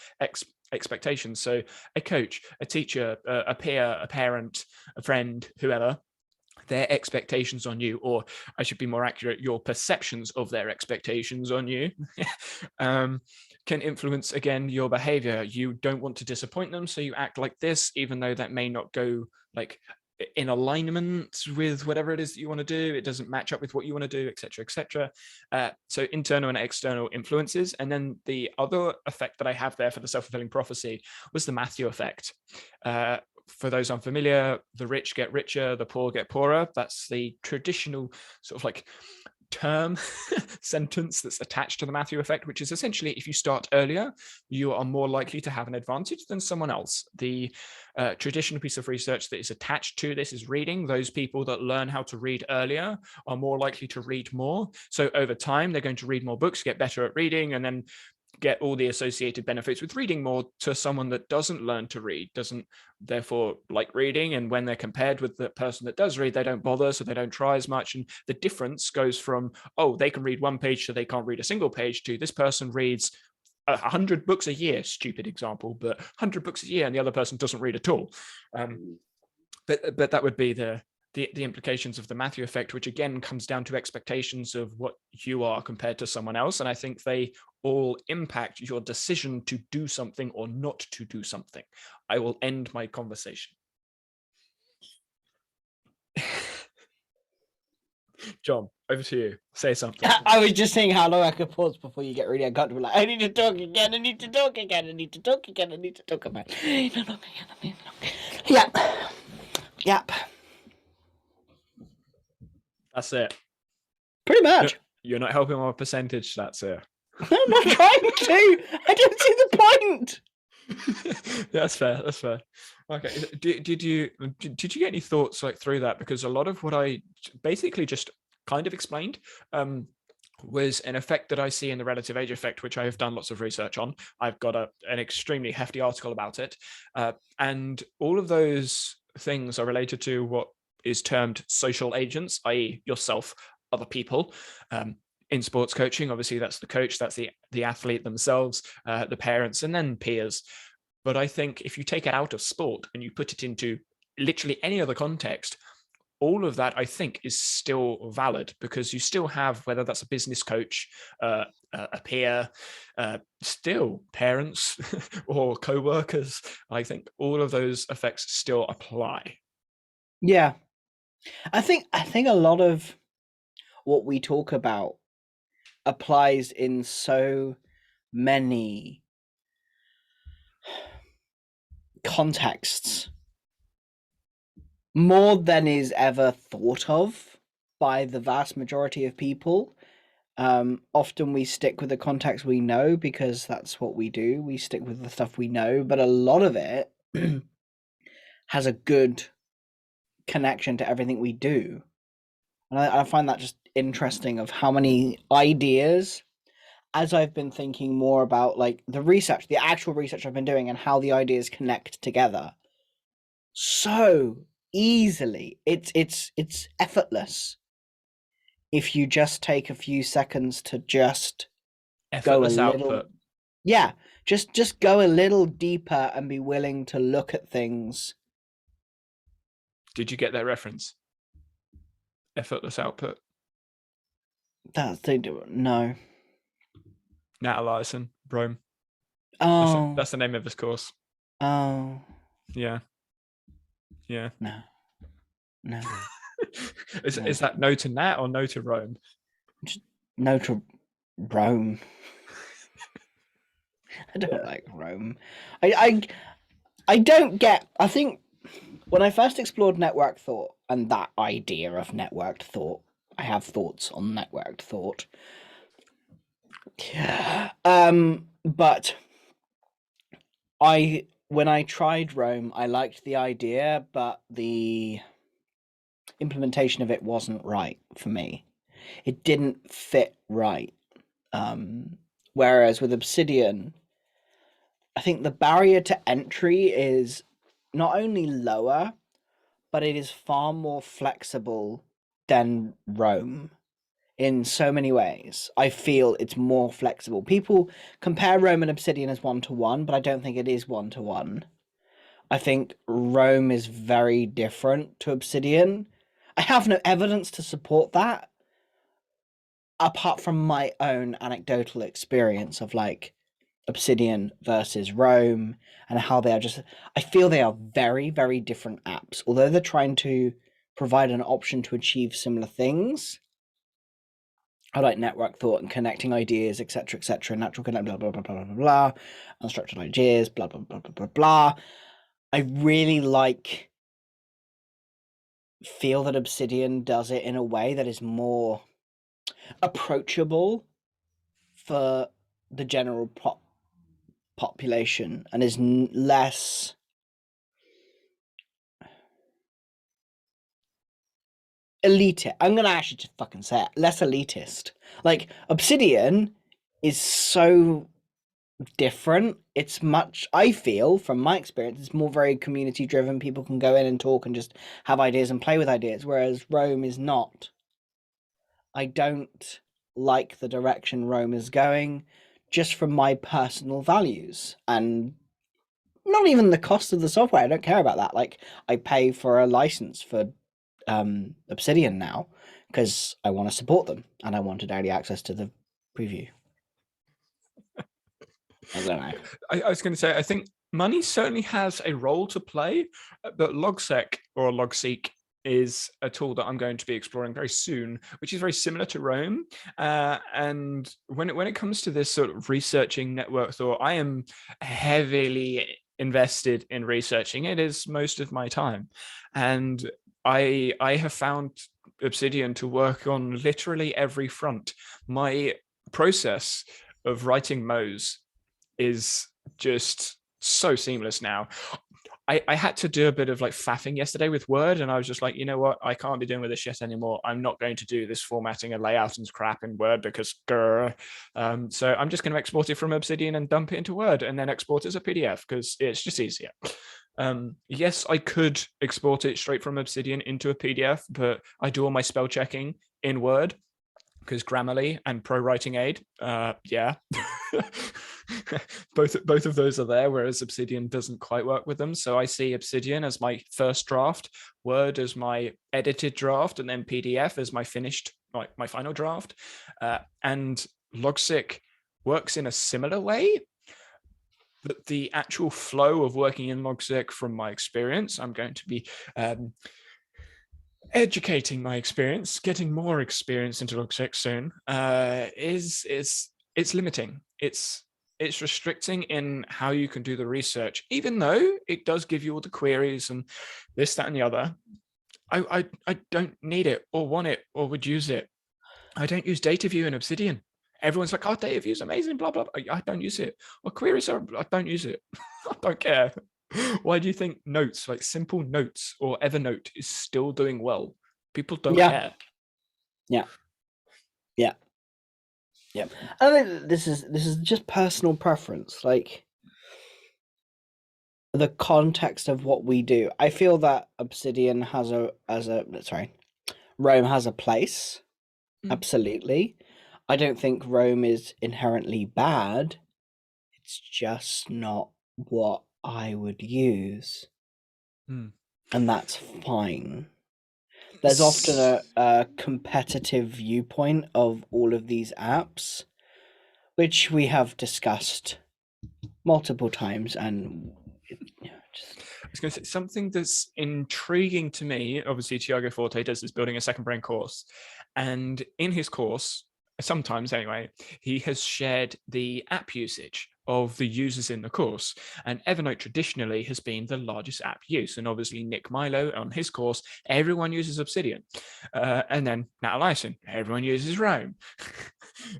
expectations. So a coach, a teacher, a peer, a parent, a friend, whoever, their expectations on you, or I should be more accurate, your perceptions of their expectations on you, can influence, again, your behavior. You don't want to disappoint them, so you act like this, even though that may not go like in alignment with whatever it is that you want to do. It doesn't match up with what you want to do, etc., etc. So internal and external influences. And then the other effect that I have there for the self-fulfilling prophecy was the Matthew effect. For those unfamiliar, the rich get richer, the poor get poorer. That's the traditional sort of like term sentence that's attached to the Matthew effect, which is essentially if you start earlier, you are more likely to have an advantage than someone else. The traditional piece of research that is attached to this is reading. Those people that learn how to read earlier are more likely to read more. So over time, they're going to read more books, get better at reading, and then get all the associated benefits with reading more to someone that doesn't learn to read, doesn't therefore like reading. And when they're compared with the person that does read, they don't bother, so they don't try as much. And the difference goes from, oh, they can read one page, so they can't read a single page, to this person reads 100 books a year, stupid example, but 100 books a year, and the other person doesn't read at all. But that would be the implications of the Matthew effect, which again comes down to expectations of what you are compared to someone else. And I think they all impact your decision to do something or not to do something. I will end my conversation. John, over to you. Say something. I was just saying how long I could pause before you get really uncomfortable. Like, I need to talk again. I need to talk again. I need to talk again. I need to talk about. Yep. Yep. That's it. Pretty much. You're not helping my percentage. That's it. I'm not trying to. I don't see the point. That's fair. That's fair. Okay. Did you get any thoughts like through that? Because a lot of what I basically just kind of explained was an effect that I see in the relative age effect, which I have done lots of research on. I've got an extremely hefty article about it. And all of those things are related to what is termed social agents, i.e. yourself, other people. In sports coaching, obviously that's the coach, that's the athlete themselves, the parents, and then peers. But I think if you take it out of sport and you put it into literally any other context, all of that, I think, is still valid, because you still have, whether that's a business coach, a peer, still parents or co-workers. I think all of those effects still apply. Yeah. I think a lot of what we talk about applies in so many contexts, more than is ever thought of by the vast majority of people. Often we stick with the context we know because that's what we do. We stick with the stuff we know, but a lot of it has a good connection to everything we do. And I find that just interesting, of how many ideas, as I've been thinking more about like the research, the actual research I've been doing, and how the ideas connect together so easily. It's effortless if you just take a few seconds to just go a Effortless little, output. yeah, just go a little deeper and be willing to look at things. Did you get that reference? Effortless output. That's they do. No. Nat Eliason, Rome. Oh. That's the name of his course. Oh. Yeah. Yeah. No. No. Is that no to Nat or no to Rome? Just no to Rome. I don't like Rome. I don't get. I think when I first explored network thought and that idea of networked thought, I have thoughts on networked thought. But when I tried Rome, I liked the idea, but the implementation of it wasn't right for me. It didn't fit right. Whereas with Obsidian, I think the barrier to entry is not only lower, but it is far more flexible than Rome in so many ways. I feel it's more flexible. People compare Rome and Obsidian as 1-to-1, but I don't think it is 1-to-1. I think Rome is very different to Obsidian. I have no evidence to support that, apart from my own anecdotal experience of like Obsidian versus Rome, and how they are just, I feel they are very, very different apps. Although they're trying to provide an option to achieve similar things, I like network thought and connecting ideas, etc., natural connect, blah, blah, blah, blah, blah, blah, unstructured ideas, blah, blah, blah, blah, blah, blah. I really feel that Obsidian does it in a way that is more approachable for the general population, and is less elite. I'm gonna actually just fucking say it. Less elitist. Like Obsidian is so different. It's much, I feel from my experience, it's more very community driven. People can go in and talk and just have ideas and play with ideas, whereas Rome is not. I don't like the direction Rome is going, just from my personal values, and not even the cost of the software. I don't care about that. Like, I pay for a license for Obsidian now because I want to support them and I wanted early access to the preview. I don't know. I was going to say, I think money certainly has a role to play, but logsec or logseek is a tool that I'm going to be exploring very soon, which is very similar to Rome. And when it comes to this sort of researching network thought, I am heavily invested in researching. It is most of my time, and I have found Obsidian to work on literally every front. My process of writing Mo's is just so seamless now. I had to do a bit of like faffing yesterday with Word, and I was just like, you know what? I can't be doing with this shit anymore. I'm not going to do this formatting and layout and crap in Word because grr. So I'm just going to export it from Obsidian and dump it into Word, and then export it as a PDF because it's just easier. Yes, I could export it straight from Obsidian into a PDF, but I do all my spell checking in Word because Grammarly and Pro Writing Aid. Yeah. both of those are there, whereas Obsidian doesn't quite work with them. So I see Obsidian as my first draft, Word as my edited draft, and then PDF as my finished, my final draft. And Logsic works in a similar way, but the actual flow of working in Logsic, from my experience, I'm going to be educating my experience, getting more experience into Logsic soon, it's limiting. It's restricting in how you can do the research, even though it does give you all the queries and this, that, and the other. I don't need it or want it or would use it. I don't use data view in Obsidian. Everyone's like, oh, data view is amazing, blah, blah, blah. I don't use it. Or queries are, I don't use it. I don't care. Why do you think notes, like simple notes or Evernote, is still doing well? People don't care. Yeah. I think this is just personal preference. Like, the context of what we do. I feel that Obsidian has Rome has a place. Absolutely. I don't think Rome is inherently bad. It's just not what I would use. And that's fine. There's often a competitive viewpoint of all of these apps, which we have discussed multiple times, and I was going to say something that's intriguing to me. Obviously, Tiago Forte does this Building a Second Brain course, and in his course, sometimes anyway, he has shared the app usage of the users in the course. And Evernote traditionally has been the largest app use. And obviously Nick Milo on his course, everyone uses Obsidian. And then Nat Eliason, everyone uses Rome.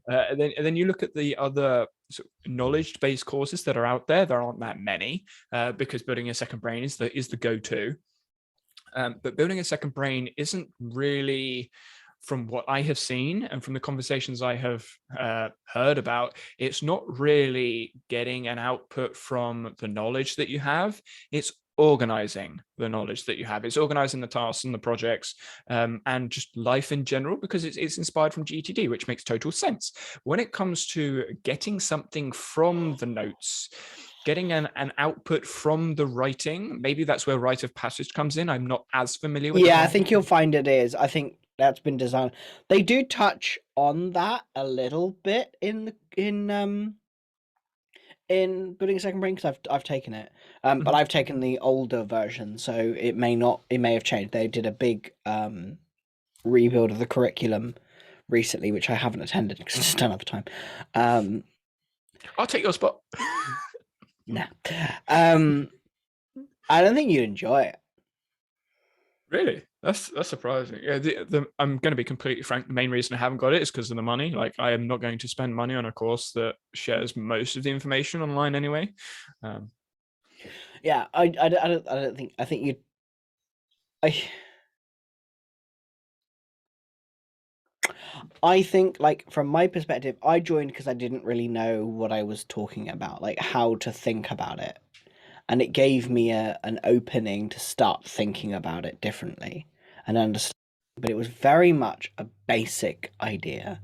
And then you look at the other sort of knowledge-based courses that are out there. There aren't that many because Building a Second Brain is the go-to. But Building a Second Brain isn't really, from what I have seen and from the conversations I have heard about, it's not really getting an output from the knowledge that you have. It's organizing the knowledge that you have. It's organizing the tasks and the projects and just life in general, because it's inspired from GTD, which makes total sense. When it comes to getting something from the notes, getting an output from the writing, maybe that's where rite of passage comes in. I'm not as familiar with I think you'll find it is. I think that's been designed. They do touch on that a little bit in Building a Second Brain, because I've taken it, but I've taken the older version, so it may have changed. They did a big rebuild of the curriculum recently, which I haven't attended because I just don't have the time. I'll take your spot. Nah. I don't think you'd enjoy it. Really? That's surprising. Yeah, I'm going to be completely frank. The main reason I haven't got it is because of the money. Like, I am not going to spend money on a course that shares most of the information online anyway. Yeah, I don't think. I think I think, like, from my perspective, I joined because I didn't really know what I was talking about, like how to think about it, and it gave me an opening to start thinking about it differently and understand. But it was very much a basic idea.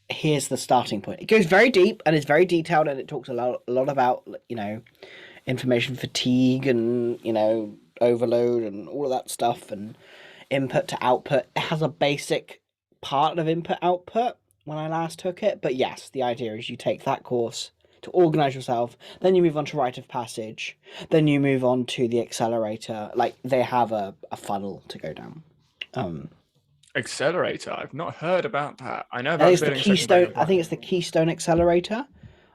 Here's the starting point. It goes very deep and it's very detailed, and it talks a lot about, information fatigue and, overload and all of that stuff, and input to output. It has a basic part of input output when I last took it, but yes, the idea is you take that course to organize yourself, then you move on to rite of passage, then you move on to the accelerator. Like, they have a funnel to go down. Accelerator? I've not heard about that. I know I about think it's the Keystone. I think it's the Keystone Accelerator.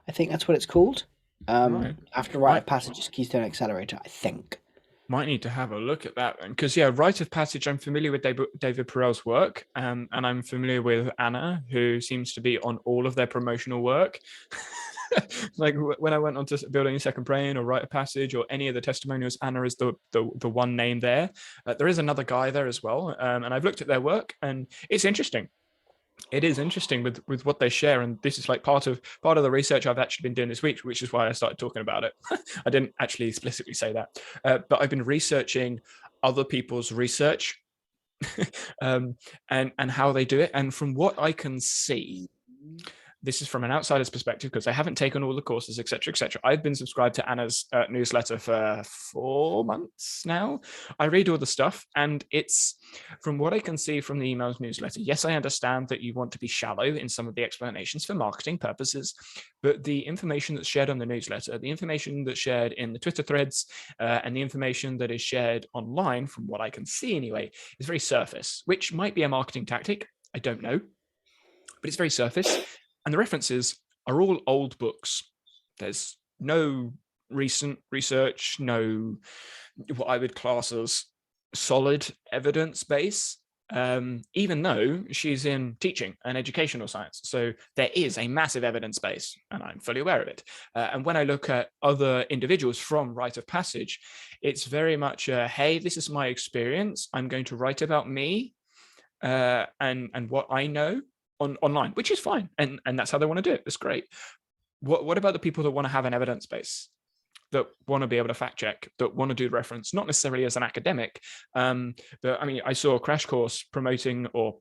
I think that's what it's called. Right. After rite of passage is Keystone Accelerator, I think. Might need to have a look at that then, because rite of passage, I'm familiar with David Perel's work, and I'm familiar with Anna, who seems to be on all of their promotional work. Like, when I went on to Building a Second Brain or Rite of Passage or any of the testimonials, Anna is the one name there. There is another guy there as well, and I've looked at their work, and it's interesting. It is interesting with what they share, and this is like part of the research I've actually been doing this week, which is why I started talking about it. I didn't actually explicitly say that, but I've been researching other people's research and how they do it, and from what I can see, this is from an outsider's perspective because I haven't taken all the courses, etc., etc. I've been subscribed to Anna's newsletter for 4 months now. I read all the stuff, and it's, from what I can see from the emails newsletter, yes, I understand that you want to be shallow in some of the explanations for marketing purposes, but the information that's shared on the newsletter, the information that's shared in the Twitter threads, and the information that is shared online, from what I can see anyway, is very surface, which might be a marketing tactic. I don't know, but it's very surface. And the references are all old books. There's no recent research, no what I would class as solid evidence base, even though she's in teaching and educational science. So there is a massive evidence base, and I'm fully aware of it. And when I look at other individuals from Rite of Passage, it's very much, hey, this is my experience. I'm going to write about me and what I know online, which is fine, and that's how they want to do it. It's great. What about the people that want to have an evidence base, that want to be able to fact check, that want to do reference, not necessarily as an academic, but I mean, I saw a Crash Course promoting or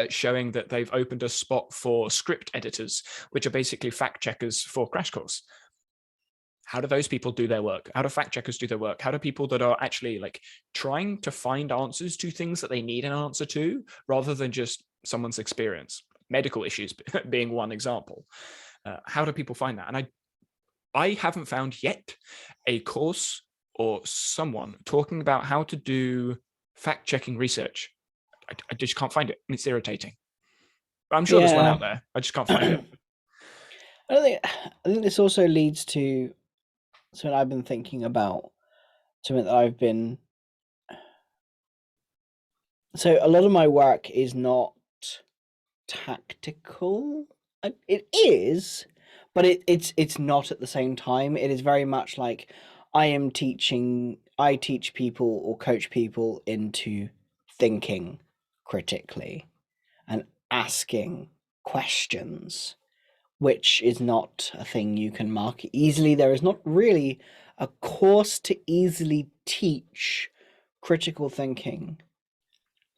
showing that they've opened a spot for script editors, which are basically fact checkers for Crash Course. How do those people do their work? How do fact checkers do their work? How do people that are actually like trying to find answers to things that they need an answer to, rather than just someone's experience, medical issues being one example? How do people find that? And I haven't found yet a course or someone talking about how to do fact-checking research. I just can't find it, and it's irritating. I'm sure there's one out there. I just can't find it. I think this also leads to something I've been thinking about, something that I've been... So a lot of my work is not tactical. It is, but it's not at the same time. It is very much like I teach people or coach people into thinking critically and asking questions, which is not a thing you can market easily. There is not really a course to easily teach critical thinking.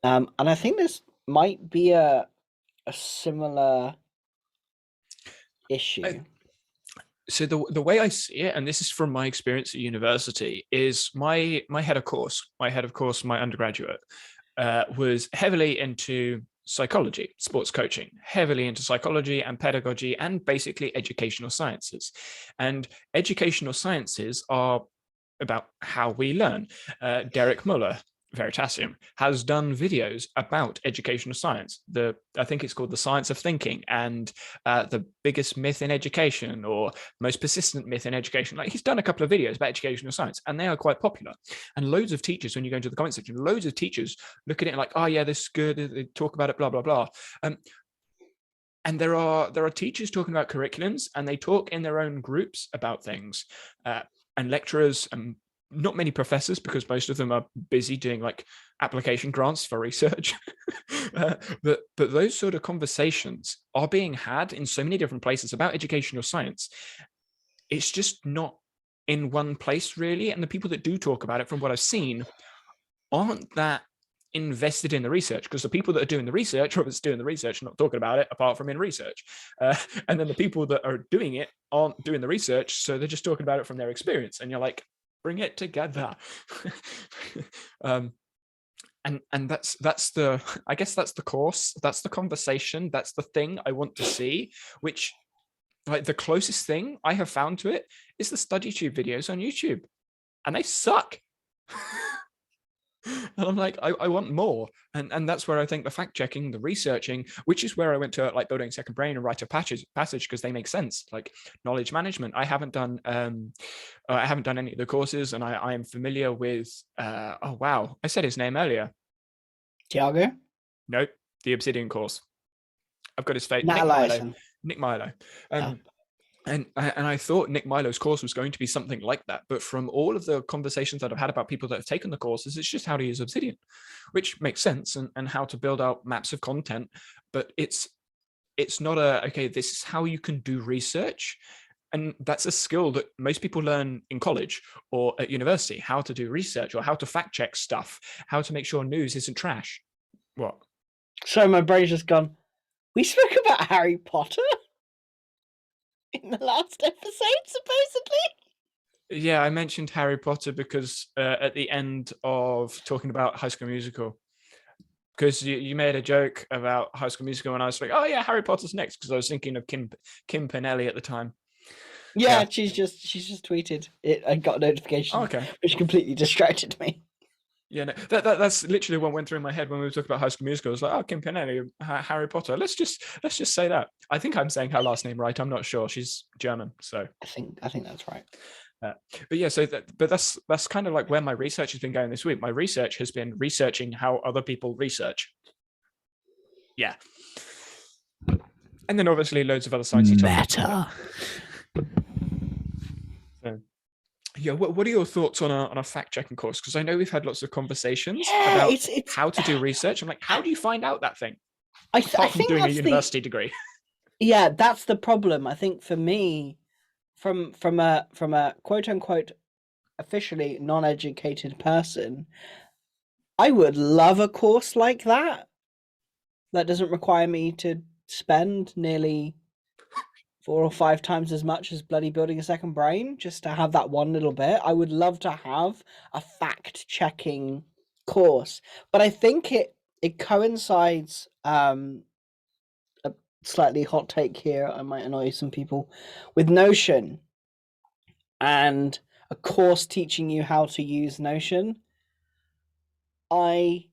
And I think this might be a similar issue. So the way I see it, and this is from my experience at university, is my head of course, my undergraduate, was heavily into psychology, sports coaching, heavily into psychology and pedagogy and basically educational sciences. And educational sciences are about how we learn. Derek Muller, Veritasium, has done videos about educational science. I think it's called The Science of Thinking, and the biggest myth in education, or most persistent myth in education. Like, he's done a couple of videos about educational science, and they are quite popular. And loads of teachers, when you go into the comment section, loads of teachers look at it like, oh yeah, this is good. They talk about it, blah blah blah. And there are teachers talking about curriculums, and they talk in their own groups about things. And lecturers and not many professors, because most of them are busy doing like application grants for research. But those sort of conversations are being had in so many different places about educational science. It's just not in one place really. And the people that do talk about it, from what I've seen, aren't that invested in the research, because the people that are doing the research, or that's doing the research, are not talking about it apart from in research. And then the people that are doing it aren't doing the research, so they're just talking about it from their experience. And you're like, bring it together. And that's the, I guess that's the course, that's the conversation, that's the thing I want to see, which, like, the closest thing I have found to it is the StudyTube videos on YouTube, and they suck. And I'm like, I want more. And that's where I think the fact checking, the researching, which is where I went to, like, building second brain and Rite of Passage, because they make sense. Like knowledge management, I haven't done any of the courses, and I am familiar with oh wow, I said his name earlier. Tiago? Nope, the Obsidian course. I've got his face. Nick Milo. And I thought Nick Milo's course was going to be something like that, but from all of the conversations that I've had about people that have taken the courses, it's just how to use Obsidian, which makes sense, and how to build out maps of content. But it's not okay, this is how you can do research. And that's a skill that most people learn in college or at university, how to do research, or how to fact check stuff, how to make sure news isn't trash. What? So my brain's just gone, we spoke about Harry Potter? in the last episode, supposedly. Yeah, I mentioned Harry Potter because at the end of talking about High School Musical, because you made a joke about High School Musical, and I was like, oh yeah, Harry Potter's next, because I was thinking of Kim Pennelly at the time. Yeah, Yeah. she's just tweeted it. I got a notification, Okay. which completely distracted me. Yeah, no, that's literally what went through my head when we were talking about High School Musical. I was like, oh, Kim Pennelly, Harry Potter. Let's just say that. I think I'm saying her last name right. I'm not sure. She's German, so I think that's right. but yeah, so that's kind of like where my research has been going this week. My research has been researching how other people research. Yeah, and then obviously loads of other sciencey topics. So, yeah, what are your thoughts on a fact checking course? Because I know we've had lots of conversations about it's how to do research. I'm like, how do you find out that thing? I Apart from think doing a that's university degree. Yeah, that's the problem. I think for me, from a quote unquote officially non-educated person, I would love a course like that doesn't require me to spend nearly 4 or 5 times as much as bloody building a second brain just to have that one little bit. I would love to have a fact checking course, but I think it coincides. A slightly hot take here, I might annoy some people, with Notion and a course teaching you how to use Notion. I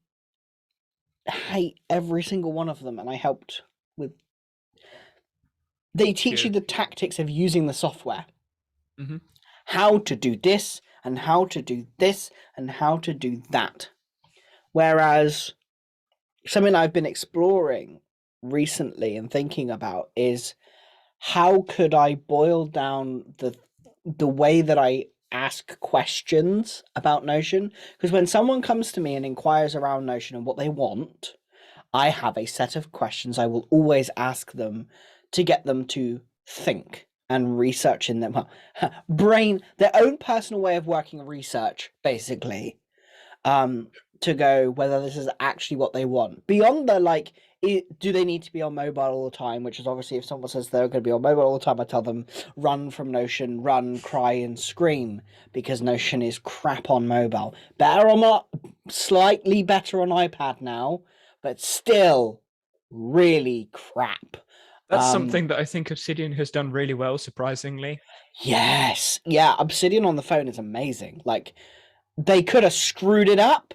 hate every single one of them, and I helped with. They teach you the tactics of using the software, how to do this and how to do this and how to do that. Whereas something I've been exploring recently and thinking about is how could I boil down the way that I ask questions about Notion? Because when someone comes to me and inquires around Notion and what they want, I have a set of questions I will always ask them to get them to think and research in them. Brain, their own personal way of working research, basically, to go whether this is actually what they want. Beyond the do they need to be on mobile all the time? Which is obviously, if someone says they're going to be on mobile all the time, I tell them run from Notion, run, cry, and scream, because Notion is crap on mobile. Better on not slightly better on iPad now, but still really crap. That's something that I think Obsidian has done really well, surprisingly. Yes, yeah, Obsidian on the phone is amazing. Like, they could have screwed it up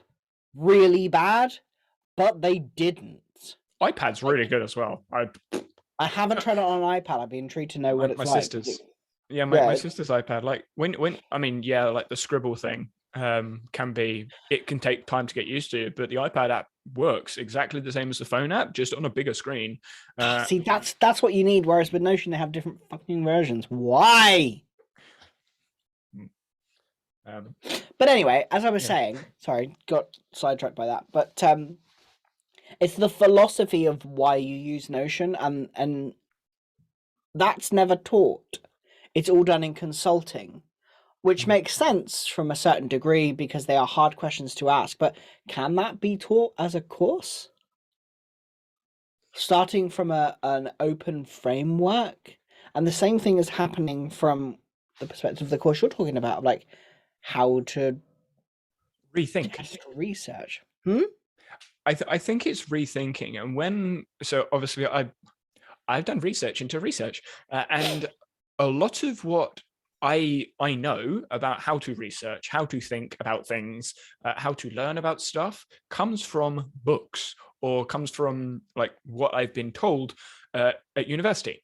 really bad, but they didn't. iPad's really good as well. I haven't tried it on an iPad. I'd be intrigued to know what it's my like. sister's. Yeah, my sister's iPad. Like when I mean, yeah, like the scribble thing can take time to get used to, but the iPad app works exactly the same as the phone app, just on a bigger screen. See, that's what you need. Whereas with Notion, they have different fucking versions. Why? But anyway, as I was saying, sorry, got sidetracked by that. But it's the philosophy of why you use Notion, and that's never taught. It's all done in consulting, which makes sense from a certain degree because they are hard questions to ask. But can that be taught as a course? Starting from an open framework, and the same thing is happening from the perspective of the course you're talking about, like how to rethink research. I think it's rethinking, and so obviously I've done research into research, and a lot of what I know about how to research, how to think about things, how to learn about stuff comes from books, or comes from like what I've been told at university.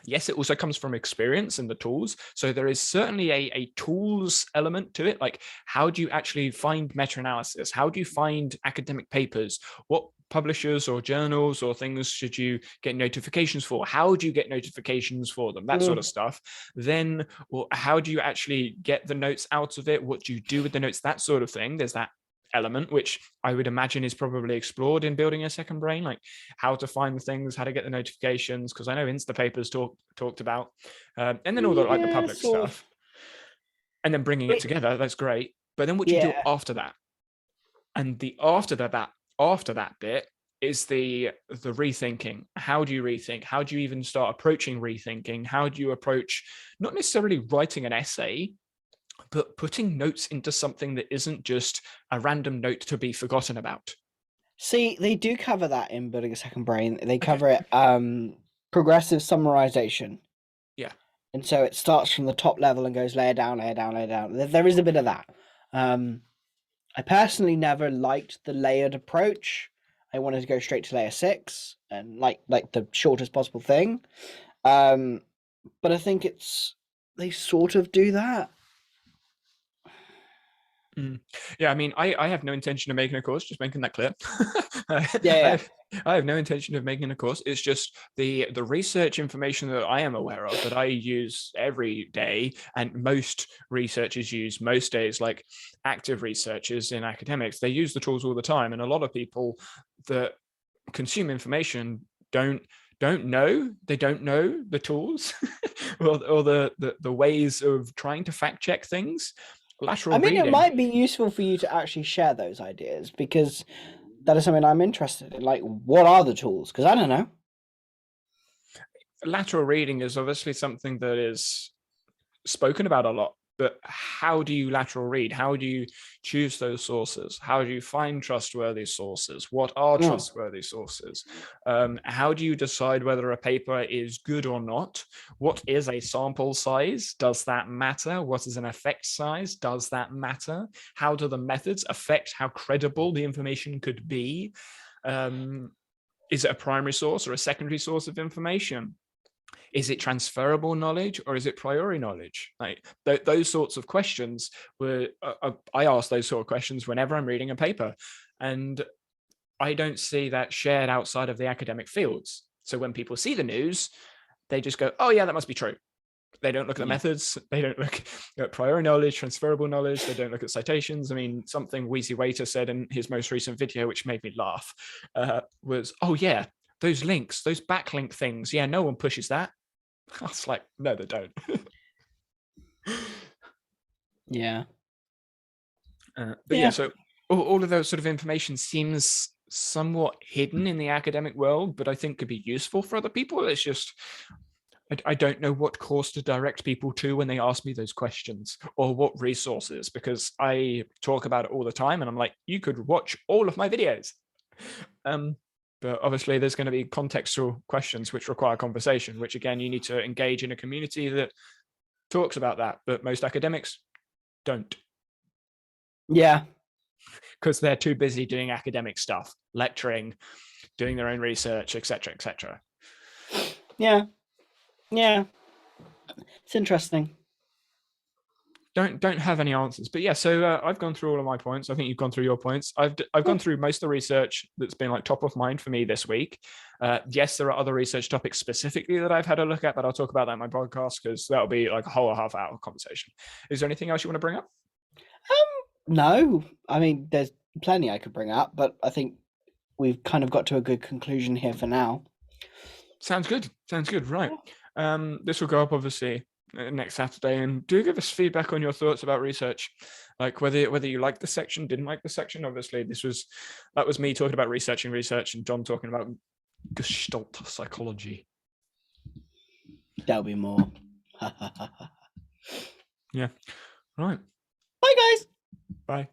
Yes, it also comes from experience and the tools. So there is certainly a tools element to it. Like, how do you actually find meta-analysis? How do you find academic papers? What publishers or journals or things should you get notifications for? How do you get notifications for them? That sort of stuff. Then, well, how do you actually get the notes out of it? What do you do with the notes? That sort of thing. There's that element, which I would imagine is probably explored in building a second brain, like how to find the things, how to get the notifications, because I know Instapapers talked about, and then all the like the public stuff, and then bringing it together. That's great. But then what do you do after that? And the after that bit is the rethinking. How do you rethink? How do you even start approaching rethinking? How do you approach not necessarily writing an essay, but putting notes into something that isn't just a random note to be forgotten about? See, they do cover that in Building a Second Brain. They cover it progressive summarization. Yeah. And so it starts from the top level and goes layer down, layer down, layer down. There is a bit of that. I personally never liked the layered approach. I wanted to go straight to layer 6 and like the shortest possible thing. But I think they sort of do that. Yeah, I mean, I have no intention of making a course, just making that clear. Yeah. I have no intention of making a course. It's just the research information that I am aware of, that I use every day, and most researchers use most days, like active researchers in academics, they use the tools all the time. And a lot of people that consume information don't know the tools or the ways of trying to fact check things. Lateral I mean, reading. it might be useful for you to actually share those ideas, because that is something I'm interested in. Like, what are the tools? Because I don't know. Lateral reading is obviously something that is spoken about a lot, but how do you lateral read? How do you choose those sources? How do you find trustworthy sources? What are trustworthy sources? How do you decide whether a paper is good or not? What is a sample size? Does that matter? What is an effect size? Does that matter? How do the methods affect how credible the information could be? Is it a primary source or a secondary source of information? Is it transferable knowledge or is it priori knowledge? Like those sorts of questions were, I ask those sort of questions whenever I'm reading a paper, and I don't see that shared outside of the academic fields. So when people see the news, they just go, oh yeah, that must be true. They don't look at the methods. They don't look at priori knowledge, transferable knowledge. They don't look at citations. I mean, something Wheezy Waiter said in his most recent video, which made me laugh, was, oh yeah, those links, those backlink things. Yeah, no one pushes that. I was like, no, they don't. Yeah. But so all of those sort of information seems somewhat hidden in the academic world, but I think could be useful for other people. It's just, I don't know what course to direct people to when they ask me those questions, or what resources, because I talk about it all the time and I'm like, you could watch all of my videos. But obviously there's going to be contextual questions which require conversation, which again, you need to engage in a community that talks about that, but most academics don't. Yeah. Because they're too busy doing academic stuff, lecturing, doing their own research, etc., etc. Yeah. It's interesting. Don't have any answers, but yeah. So I've gone through all of my points. I think you've gone through your points. I've gone through most of the research that's been like top of mind for me this week. Yes, there are other research topics specifically that I've had a look at, but I'll talk about that in my podcast because that'll be like a whole half-hour conversation. Is there anything else you want to bring up? No, I mean, there's plenty I could bring up, but I think we've kind of got to a good conclusion here for now. Sounds good. Right. This will go up obviously next Saturday, and do give us feedback on your thoughts about research, like whether you like the section, didn't like the section. Obviously that was me talking about researching research and John talking about Gestalt psychology. There'll be more. Yeah. Right. Bye guys. Bye.